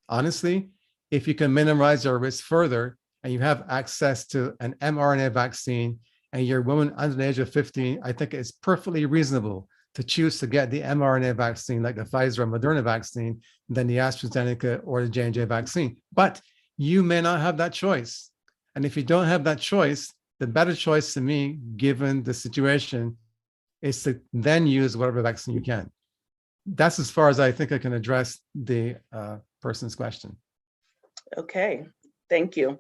Honestly, if you can minimize your risk further and you have access to an mRNA vaccine and you're a woman under the age of 50, I think it's perfectly reasonable to choose to get the mRNA vaccine, like the Pfizer or Moderna vaccine, than the AstraZeneca or the J&J vaccine. But you may not have that choice. And if you don't have that choice, the better choice to me, given the situation, is to then use whatever vaccine you can. That's as far as I think I can address the person's question. Okay, thank you.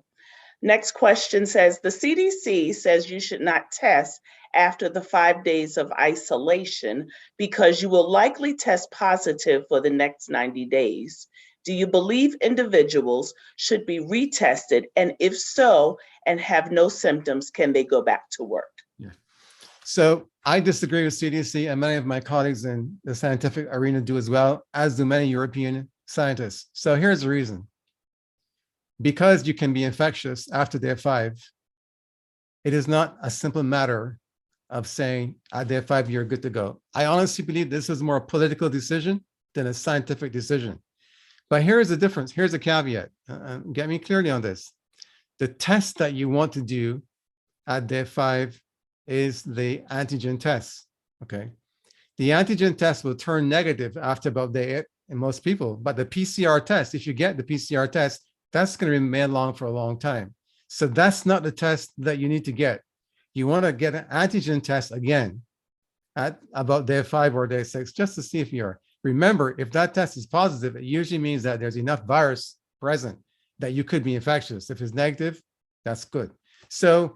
Next question says, the CDC says you should not test after the 5 days of isolation because you will likely test positive for the next 90 days. Do you believe individuals should be retested? And if so, and have no symptoms, can they go back to work? Yeah. So I disagree with CDC, and many of my colleagues in the scientific arena do as well, as do many European scientists. So here's the reason. Because you can be infectious after day 5, it is not a simple matter of saying at day 5, you're good to go. I honestly believe this is more a political decision than a scientific decision. But here's the difference. Here's a caveat. Get me clearly on this. The test that you want to do at day 5 is the antigen test, okay? The antigen test will turn negative after about day 8 in most people, but the PCR test, if you get the PCR test, that's going to remain long for a long time. So that's not the test that you need to get. You want to get an antigen test again at about day 5 or day 6, just to see if you're. Remember, if that test is positive, it usually means that there's enough virus present that you could be infectious. If it's negative, that's good. So,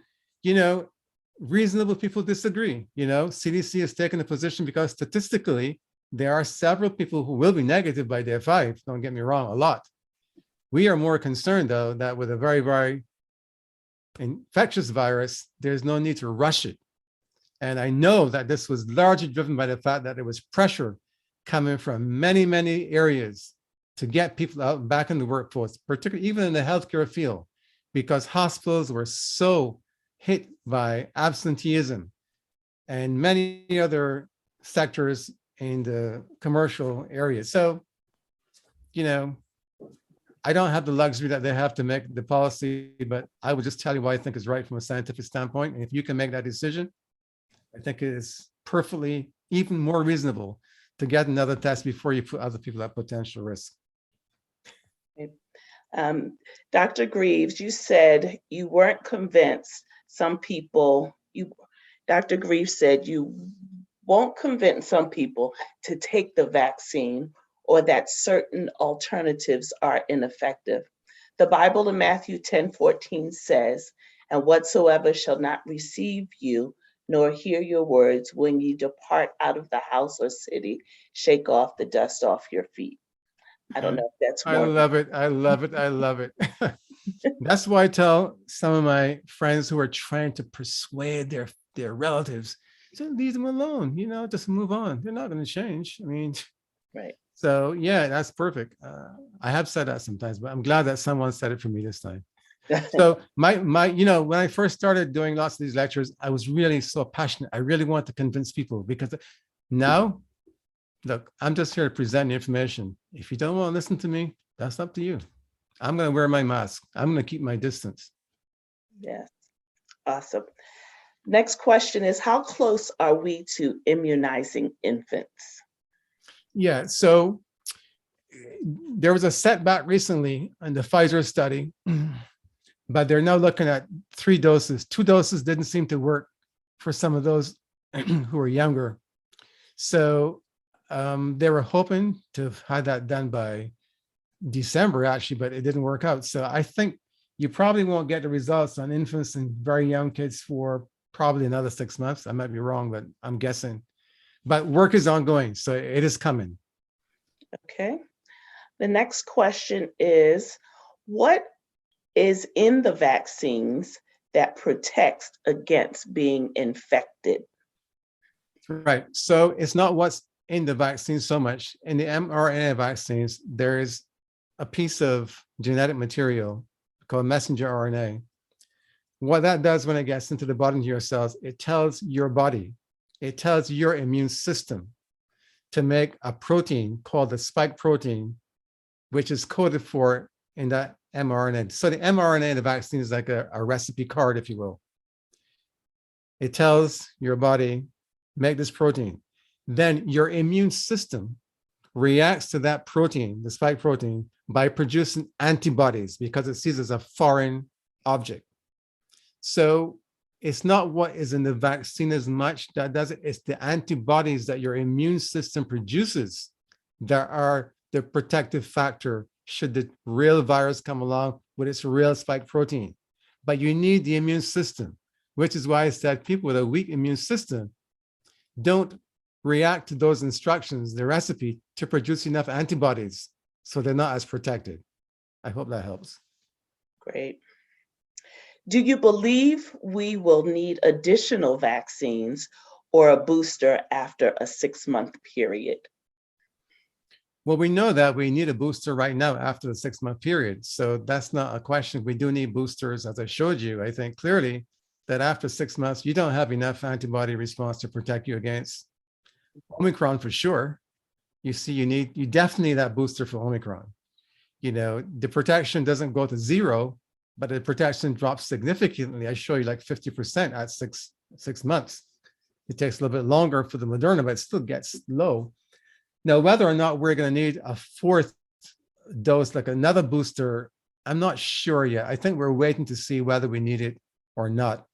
reasonable people disagree. CDC has taken a position because statistically, there are several people who will be negative by day 5. Don't get me wrong, a lot. We are more concerned, though, that with a very, very infectious virus, there's no need to rush it. And I know that this was largely driven by the fact that there was pressure coming from many, many areas to get people out back in the workforce, particularly even in the healthcare field, because hospitals were so hit by absenteeism and many other sectors in the commercial area. So, I don't have the luxury that they have to make the policy, but I would just tell you what I think is right from a scientific standpoint. And if you can make that decision, I think it is perfectly even more reasonable to get another test before you put other people at potential risk. Dr. Greaves, you said you weren't convinced Dr. Greaves said you won't convince some people to take the vaccine or that certain alternatives are ineffective. The Bible in Matthew 10:14 says, and whatsoever shall not receive you, nor hear your words, when ye depart out of the house or city, shake off the dust off your feet. I don't know if that's more. I love it. I love it. I love it. That's why I tell some of my friends who are trying to persuade their relatives, just leave them alone, just move on. They're not going to change. Right. So yeah, that's perfect. I have said that sometimes, but I'm glad that someone said it for me this time. So my, when I first started doing lots of these lectures, I was really so passionate. I really want to convince people, because now, look, I'm just here to present the information. If you don't want to listen to me, that's up to you. I'm going to wear my mask. I'm going to keep my distance. Yes. Awesome. Next question is, how close are we to immunizing infants? Yeah, so there was a setback recently in the Pfizer study, but they're now looking at 3 doses. 2 doses didn't seem to work for some of those who are younger. So they were hoping to have had that done by December, actually, but it didn't work out. So I think you probably won't get the results on infants and very young kids for probably another 6 months. I might be wrong, but I'm guessing. But work is ongoing, so it is coming. Okay. The next question is, what is in the vaccines that protects against being infected? Right. So it's not what's in the vaccine so much. In the mRNA vaccines, there is a piece of genetic material called messenger RNA. What that does when it gets into the body of your cells, it tells your body, it tells your immune system to make a protein called the spike protein, which is coded for in that mRNA. So the mRNA in the vaccine is like a recipe card, if you will. It tells your body, make this protein. then your immune system reacts to that protein, the spike protein, by producing antibodies because it sees it as a foreign object. So it's not what is in the vaccine as much that does it, it's the antibodies that your immune system produces that are the protective factor should the real virus come along with its real spike protein. But you need the immune system, which is why I said people with a weak immune system don't react to those instructions, the recipe, to produce enough antibodies, so they're not as protected. I hope that helps. Great. Do you believe we will need additional vaccines or a booster after a 6-month period? Well, we know that we need a booster right now after the 6-month period. So that's not a question. We do need boosters, as I showed you. I think clearly that after 6 months, you don't have enough antibody response to protect you against Omicron for sure. You see, you definitely need that booster for Omicron. You know, the protection doesn't go to zero, but the protection drops significantly. I show you like 50% at six months. It takes a little bit longer for the Moderna, but it still gets low. Now, whether or not we're going to need a 4th dose, like another booster, I'm not sure yet. I think we're waiting to see whether we need it or not.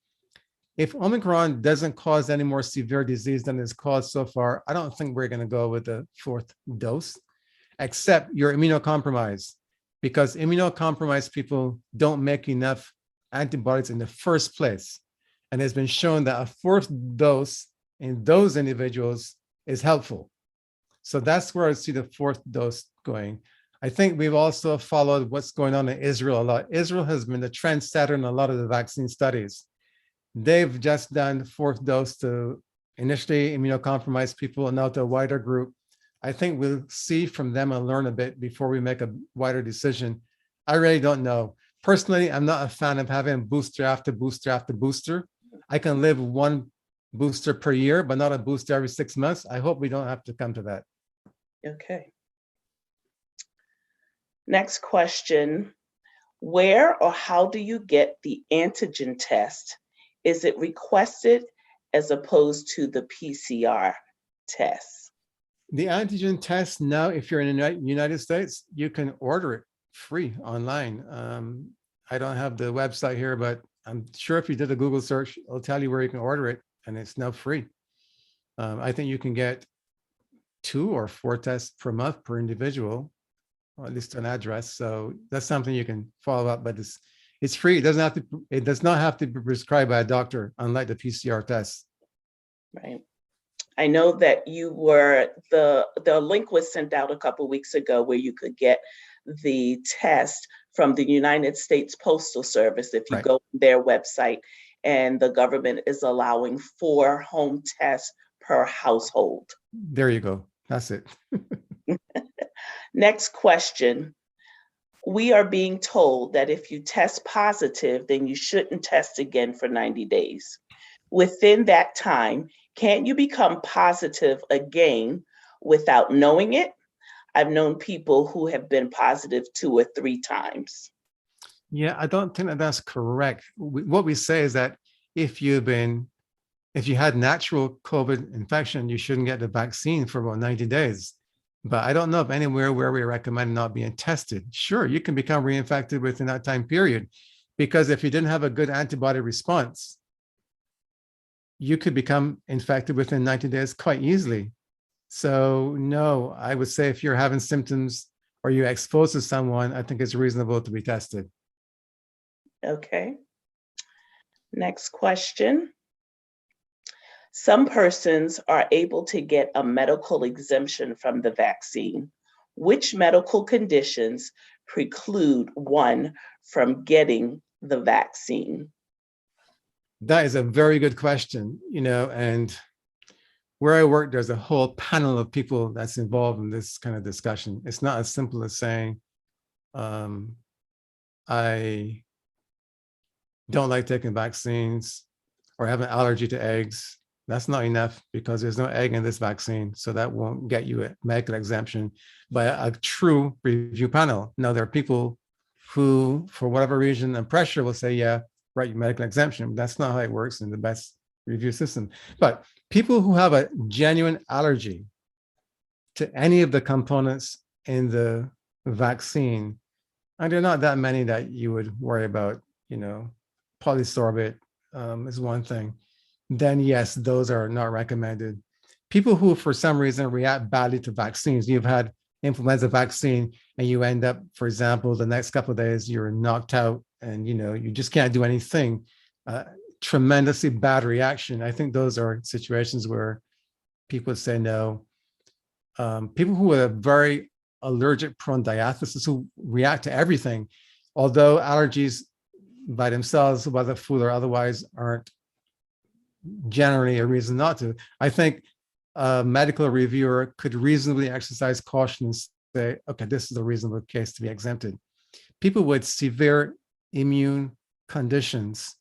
If Omicron doesn't cause any more severe disease than it's caused so far, I don't think we're going to go with the 4th dose, except you're immunocompromised, because immunocompromised people don't make enough antibodies in the first place. And it's been shown that a 4th dose in those individuals is helpful. So that's where I see the 4th dose going. I think we've also followed what's going on in Israel a lot. Israel has been the trendsetter in a lot of the vaccine studies. They've just done 4th dose to initially immunocompromised people and now to a wider group. I think we'll see from them and learn a bit before we make a wider decision. I really don't know. Personally, I'm not a fan of having booster after booster after booster. I can live one booster per year, but not a booster every 6 months. I hope we don't have to come to that. Okay. Next question. Where or how do you get the antigen test? Is it requested as opposed to the PCR test? The antigen test now, if you're in the United States, you can order it free online. I don't have the website here, but I'm sure if you did a Google search, it'll tell you where you can order it, and it's now free. I think you can get 2 or 4 tests per month per individual, or at least an address. So that's something you can follow up, but it's free. It does not have to be prescribed by a doctor, unlike the PCR test. Right. I know that the link was sent out a couple weeks ago where you could get the test from the United States Postal Service if you go to their website, and the government is allowing 4 home tests per household. There you go. That's it. Next question. We are being told that if you test positive, then you shouldn't test again for 90 days. Within that time, can you become positive again without knowing it? I've known people who have been positive 2 or 3 times. Yeah, I don't think that that's correct. What we say is that if you had natural COVID infection, you shouldn't get the vaccine for about 90 days. But I don't know of anywhere where we recommend not being tested. Sure, you can become reinfected within that time period, because if you didn't have a good antibody response, you could become infected within 90 days quite easily. So no, I would say if you're having symptoms or you're exposed to someone, I think it's reasonable to be tested. Okay. Next question. Some persons are able to get a medical exemption from the vaccine. Which medical conditions preclude one from getting the vaccine? That is a very good question, and where I work, there's a whole panel of people that's involved in this kind of discussion. It's not as simple as saying, I don't like taking vaccines or have an allergy to eggs. That's not enough, because there's no egg in this vaccine. So that won't get you a medical exemption by a true review panel. Now, there are people who, for whatever reason and pressure, will say, yeah, right, medical exemption. That's not how it works in the best review system. But people who have a genuine allergy to any of the components in the vaccine, and there are not that many that you would worry about, polysorbate is one thing, then yes, those are not recommended. People who, for some reason, react badly to vaccines, you've had influenza vaccine and you end up, for example, the next couple of days, you're knocked out and, you just can't do anything. Tremendously bad reaction. I think those are situations where people would say no. People who are very allergic prone diathesis, who react to everything, although allergies by themselves, whether food or otherwise, aren't generally a reason not to. I think a medical reviewer could reasonably exercise caution and say, okay, this is a reasonable case to be exempted. People with severe immune conditions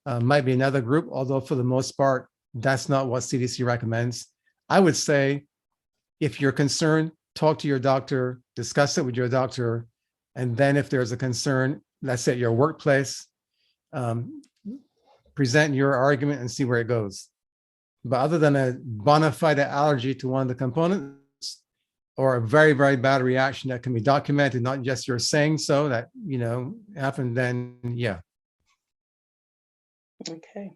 might be another group, although for the most part, that's not what CDC recommends. I would say, if you're concerned, talk to your doctor, discuss it with your doctor, and then if there's a concern, let's say at your workplace, present your argument and see where it goes. But other than a bona fide allergy to one of the components or a very, very bad reaction that can be documented, not just you're saying so that, happened, then yeah. Okay.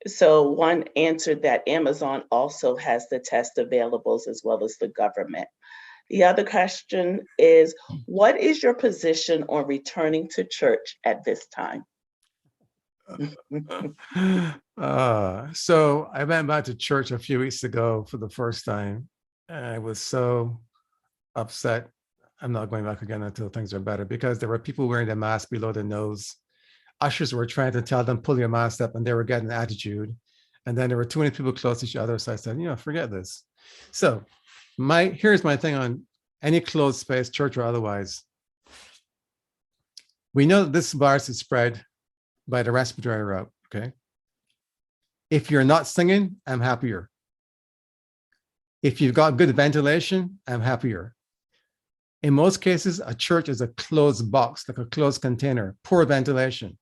So one answered that Amazon also has the test availables as well as the government. The other question is, what is your position on returning to church at this time? So I went back to church a few weeks ago for the first time. And I was so upset. I'm not going back again until things are better, because there were people wearing their mask below their nose. Ushers were trying to tell them, pull your mask up, and they were getting attitude. And then there were too many people close to each other. So I said, forget this. So here's my thing on any closed space, church or otherwise. We know that this virus is spread by the respiratory route, okay? If you're not singing, I'm happier. If you've got good ventilation, I'm happier. In most cases, a church is a closed box, like a closed container, poor ventilation.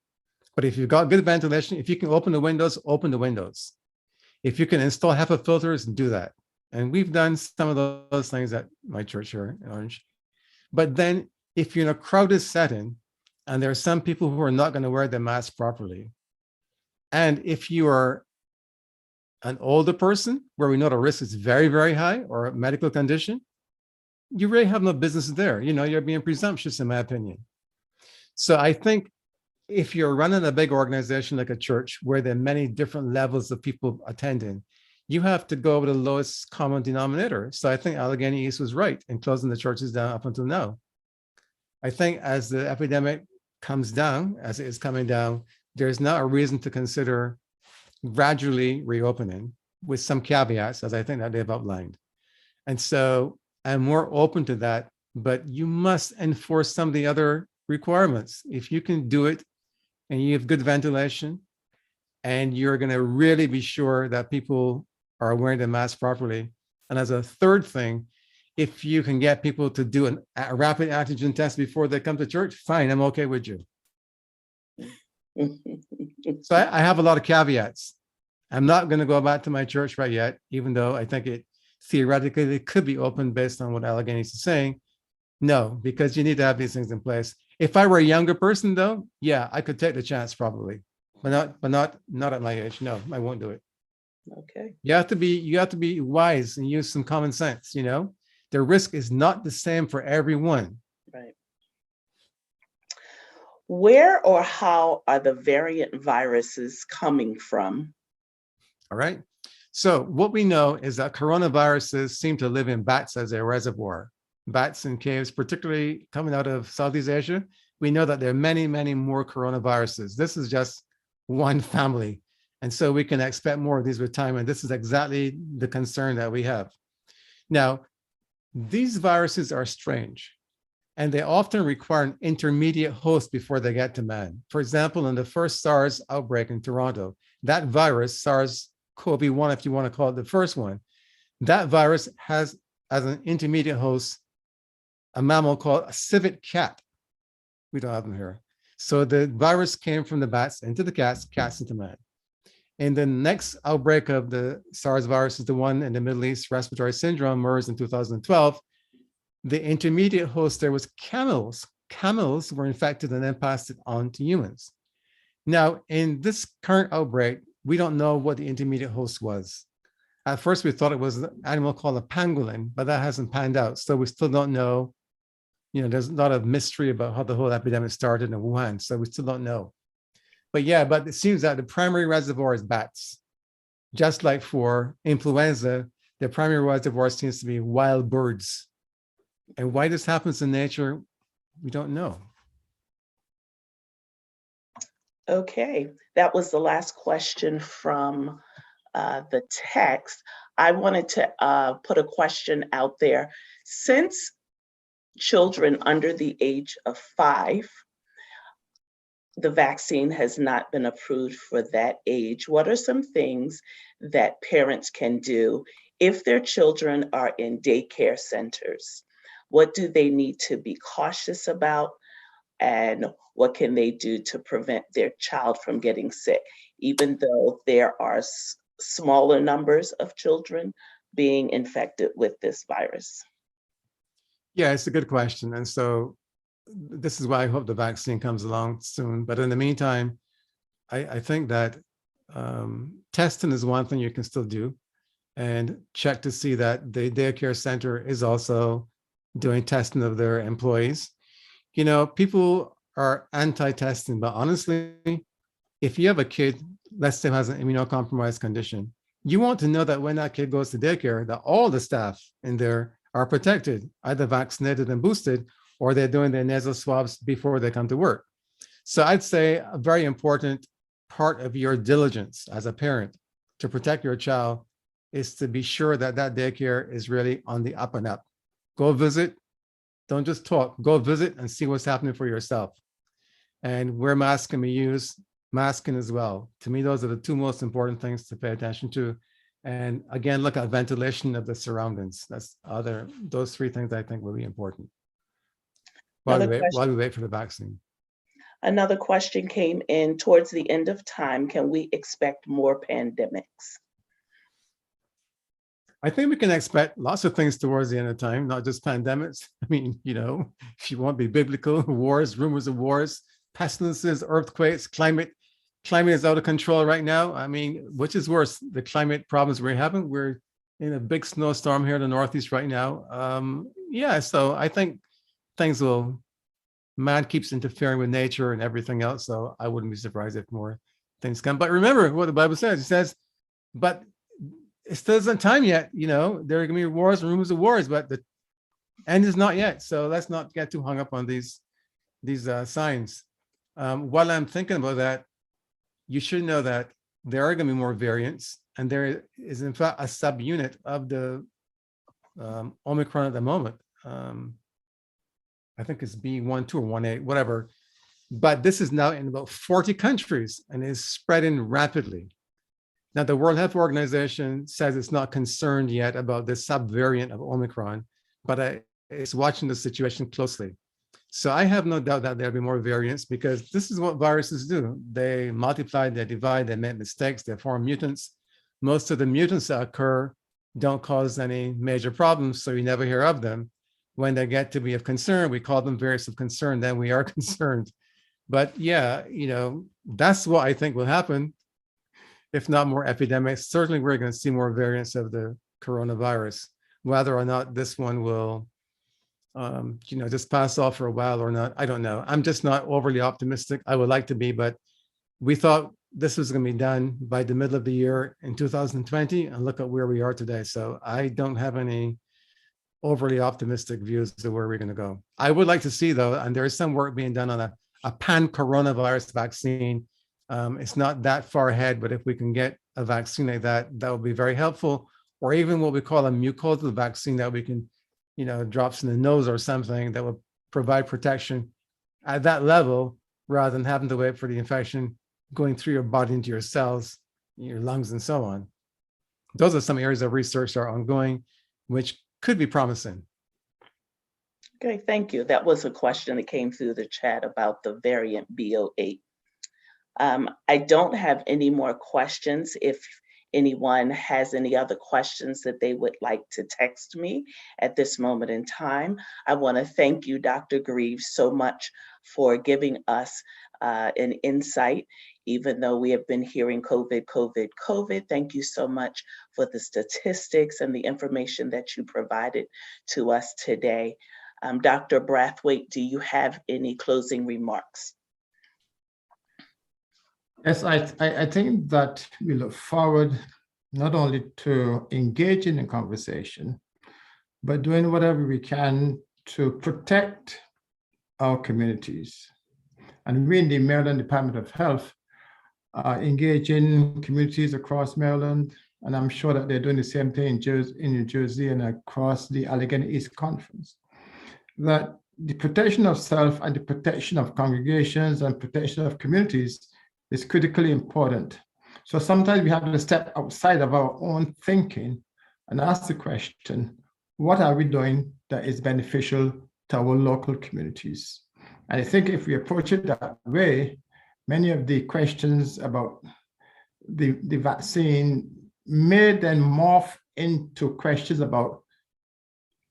But if you've got good ventilation, if you can open the windows, open the windows. If you can install HEPA filters, do that. And we've done some of those things at my church here in Orange. But then if you're in a crowded setting, and there are some people who are not going to wear their mask properly, and if you are an older person where we know the risk is very, very high, or a medical condition, you really have no business there. You're being presumptuous, in my opinion. So I think if you're running a big organization like a church where there are many different levels of people attending, you have to go with the lowest common denominator. So I think Allegheny East was right in closing the churches down up until now. I think as the epidemic comes down, as it is coming down, there's now a reason to consider gradually reopening with some caveats, as I think that they've outlined. And so I'm more open to that, but you must enforce some of the other requirements. If you can do it and you have good ventilation and you're going to really be sure that people are wearing the mask properly. And as a third thing, if you can get people to do a rapid antigen test before they come to church, fine, I'm okay with you. So I have a lot of caveats. I'm not going to go back to my church right yet, even though I think it theoretically could be open based on what Allegheny is saying. No, because you need to have these things in place. If I were a younger person, though, yeah, I could take the chance probably, but not at my age. No, I won't do it. Okay. You have to be wise and use some common sense. The risk is not the same for everyone. Right. Where or how are the variant viruses coming from? All right. So what we know is that coronaviruses seem to live in bats as a reservoir. Bats in caves, particularly coming out of Southeast Asia. We know that there are many, many more coronaviruses. This is just one family. And so we can expect more of these with time. And this is exactly the concern that we have. Now, these viruses are strange, and they often require an intermediate host before they get to man. For example, in the first SARS outbreak in Toronto, that virus, SARS-CoV-1, if you want to call it the first one, that virus has as an intermediate host a mammal called a civet cat. We don't have them here. So the virus came from the bats into the cats, cats into man. And the next outbreak of the SARS virus is the one in the Middle East, respiratory syndrome, MERS in 2012. The intermediate host there was camels. Camels were infected and then passed it on to humans. Now, in this current outbreak, we don't know what the intermediate host was. At first, we thought it was an animal called a pangolin, but that hasn't panned out. So we still don't know. There's a lot of mystery about how the whole epidemic started in Wuhan. So we still don't know. But it seems that the primary reservoir is bats. Just like for influenza, the primary reservoir seems to be wild birds. And why this happens in nature, we don't know. Okay, that was the last question from the text. I wanted to put a question out there. Since children under the age of 5, the vaccine has not been approved for that age, what are some things that parents can do if their children are in daycare centers? What do they need to be cautious about? And what can they do to prevent their child from getting sick, even though there are smaller numbers of children being infected with this virus? Yeah, it's a good question. And so this is why I hope the vaccine comes along soon. But in the meantime, I think that testing is one thing you can still do, and check to see that the daycare center is also doing testing of their employees. People are anti-testing, but honestly, if you have a kid, let's say, who has an immunocompromised condition, you want to know that when that kid goes to daycare, that all the staff in there are protected, either vaccinated and boosted, or they're doing their nasal swabs before they come to work. So I'd say a very important part of your diligence as a parent to protect your child is to be sure that that daycare is really on the up and up. Go visit. Don't just talk. Go visit and see what's happening for yourself. And where masks can be used, masking as well. To me, those are the two most important things to pay attention to. And again, look at ventilation of the surroundings. Those three things I think will be important while we wait for the vaccine. Another question came in: towards the end of time, can we expect more pandemics? I think we can expect lots of things towards the end of time, not just pandemics. I mean, if you want to be biblical, wars, rumors of wars, pestilences, earthquakes, climate is out of control right now. I mean, which is worse, the climate problems we're having? We're in a big snowstorm here in the Northeast right now. So I think man keeps interfering with nature and everything else. So I wouldn't be surprised if more things come. But remember what the Bible says. It says, but it still isn't time yet. There are going to be wars and rumors of wars, but the end is not yet. So let's not get too hung up on these signs. While I'm thinking about that, you should know that there are going to be more variants, and there is in fact a subunit of the Omicron at the moment. I think it's B12 or 18, whatever. But this is now in about 40 countries and is spreading rapidly. Now, the World Health Organization says it's not concerned yet about this subvariant of Omicron, but it's watching the situation closely. So I have no doubt that there'll be more variants, because this is what viruses do. They multiply, they divide, they make mistakes, they form mutants. Most of the mutants that occur don't cause any major problems, so you never hear of them. When they get to be of concern, we call them variants of concern, then we are concerned. But yeah, that's what I think will happen. If not more epidemics, certainly we're going to see more variants of the coronavirus. Whether or not this one will, just pass off for a while or not, I don't know. I'm just not overly optimistic. I would like to be, but we thought this was going to be done by the middle of the year in 2020, and look at where we are today. So I don't have any overly optimistic views of where we're going to go. I would like to see, though, and there is some work being done on a pan-coronavirus vaccine. It's not that far ahead, but if we can get a vaccine like that, that would be very helpful. Or even what we call a mucosal vaccine that we can, drops in the nose or something that would provide protection at that level, rather than having to wait for the infection going through your body into your cells, your lungs, and so on. Those are some areas of research that are ongoing, which could be promising. Okay, thank you. That was a question that came through the chat about the variant BO8. I don't have any more questions. If anyone has any other questions that they would like to text me at this moment in time, I want to thank you, Dr. Greaves, so much for giving us an insight, even though we have been hearing COVID, COVID, COVID. Thank you so much for the statistics and the information that you provided to us today. Dr. Brathwaite, do you have any closing remarks? Yes, I think that we look forward not only to engaging in conversation, but doing whatever we can to protect our communities. And we in the Maryland Department of Health engage in communities across Maryland, and I'm sure that they're doing the same thing in New Jersey and across the Allegheny East Conference, that the protection of self and the protection of congregations and protection of communities is critically important. So sometimes we have to step outside of our own thinking and ask the question, what are we doing that is beneficial to our local communities? And I think if we approach it that way, many of the questions about the vaccine may then morph into questions about,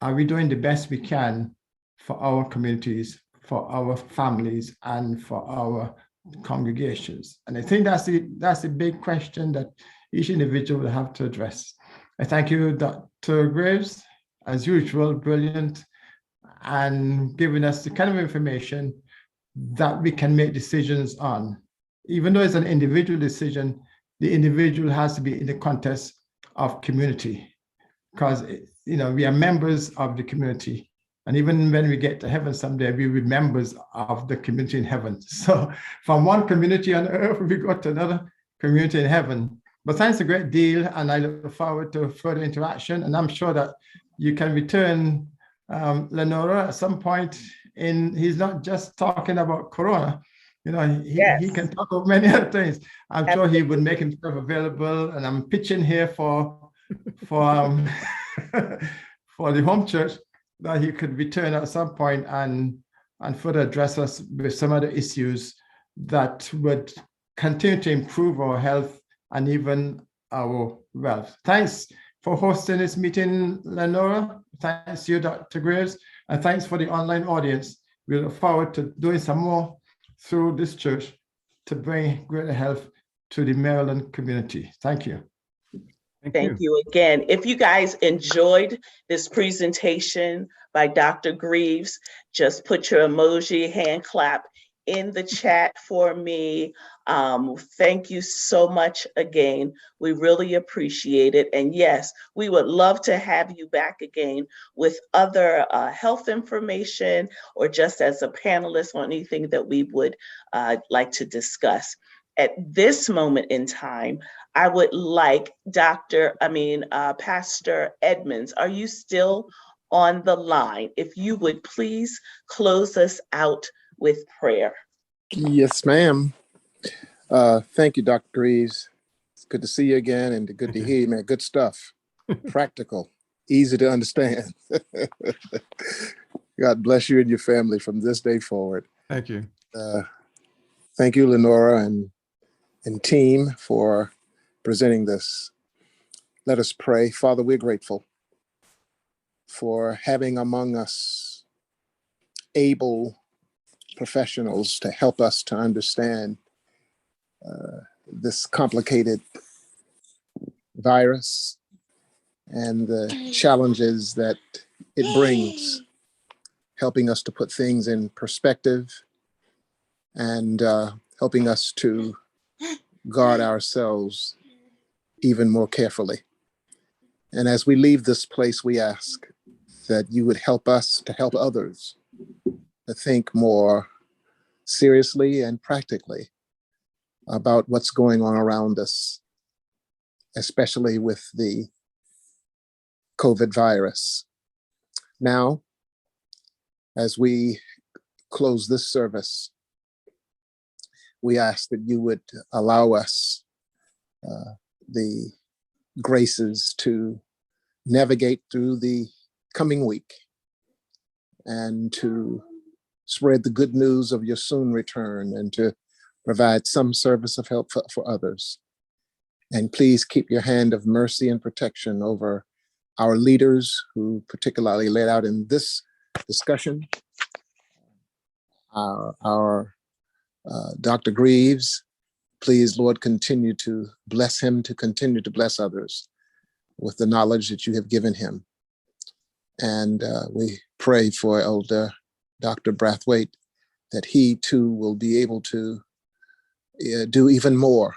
are we doing the best we can for our communities, for our families, and for our congregations? And I think that's the big question that each individual will have to address. I thank you, Dr. Greaves, as usual, brilliant, and giving us the kind of information that we can make decisions on. Even though it's an individual decision, the individual has to be in the context of community, because we are members of the community. And even when we get to heaven someday, we will be members of the community in heaven. So from one community on earth, we go to another community in heaven. But thanks a great deal, and I look forward to further interaction. And I'm sure that you can return Lenora at some point. He's not just talking about Corona. Yes. He can talk about many other things. I'm Absolutely. sure he would make himself available. And I'm pitching here for for the home church, that he could return at some point and further address us with some other issues that would continue to improve our health and even our wealth. Thanks for hosting this meeting, Lenora. Thanks to you, Dr. Greaves, and thanks for the online audience. We look forward to doing some more through this church to bring greater health to the Maryland community. Thank you. Thank you again. If you guys enjoyed this presentation by Dr. Greaves, just put your emoji hand clap in the chat for me. Thank you so much again. We really appreciate it. And yes, we would love to have you back again with other health information, or just as a panelist on anything that we would like to discuss. At this moment in time, I would like Pastor Edmonds, are you still on the line? If you would please close us out with prayer. Yes, ma'am. Thank you, Dr. Greaves. It's good to see you again, and good to hear you, man. Good stuff. Practical, easy to understand. God bless you and your family from this day forward. Thank you. Thank you, Lenora and team, for presenting this. Let us pray. Father, we're grateful for having among us able professionals to help us to understand this complicated virus and the challenges that it brings, helping us to put things in perspective and helping us to guard ourselves even more carefully. And as we leave this place, we ask that you would help us to help others to think more seriously and practically about what's going on around us, especially with the COVID virus. Now, as we close this service, we ask that you would allow us the graces to navigate through the coming week and to spread the good news of your soon return, and to provide some service of help for others. And please keep your hand of mercy and protection over our leaders who particularly laid out in this discussion. Our Dr. Greaves, please, Lord, continue to bless him, to continue to bless others with the knowledge that you have given him. And we pray for Elder Dr. Brathwaite, that he too will be able to do even more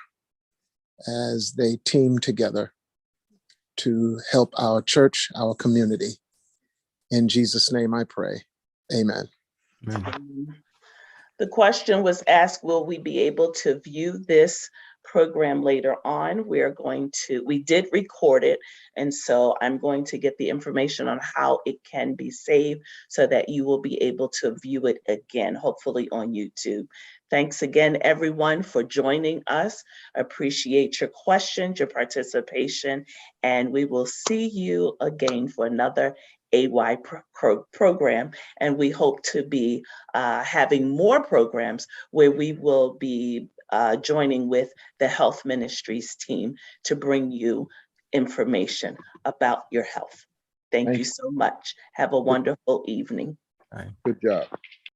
as they team together to help our church, our community. In Jesus' name I pray, amen. The question was asked, will we be able to view this program later on? We did record it, and so I'm going to get the information on how it can be saved so that you will be able to view it again, hopefully on YouTube. Thanks again, everyone, for joining us. Appreciate your questions, your participation, and we will see you again for another AY program. And we hope to be having more programs where we will be joining with the health ministries team to bring you information about your health. Thank you so much. Have a wonderful evening. Good job.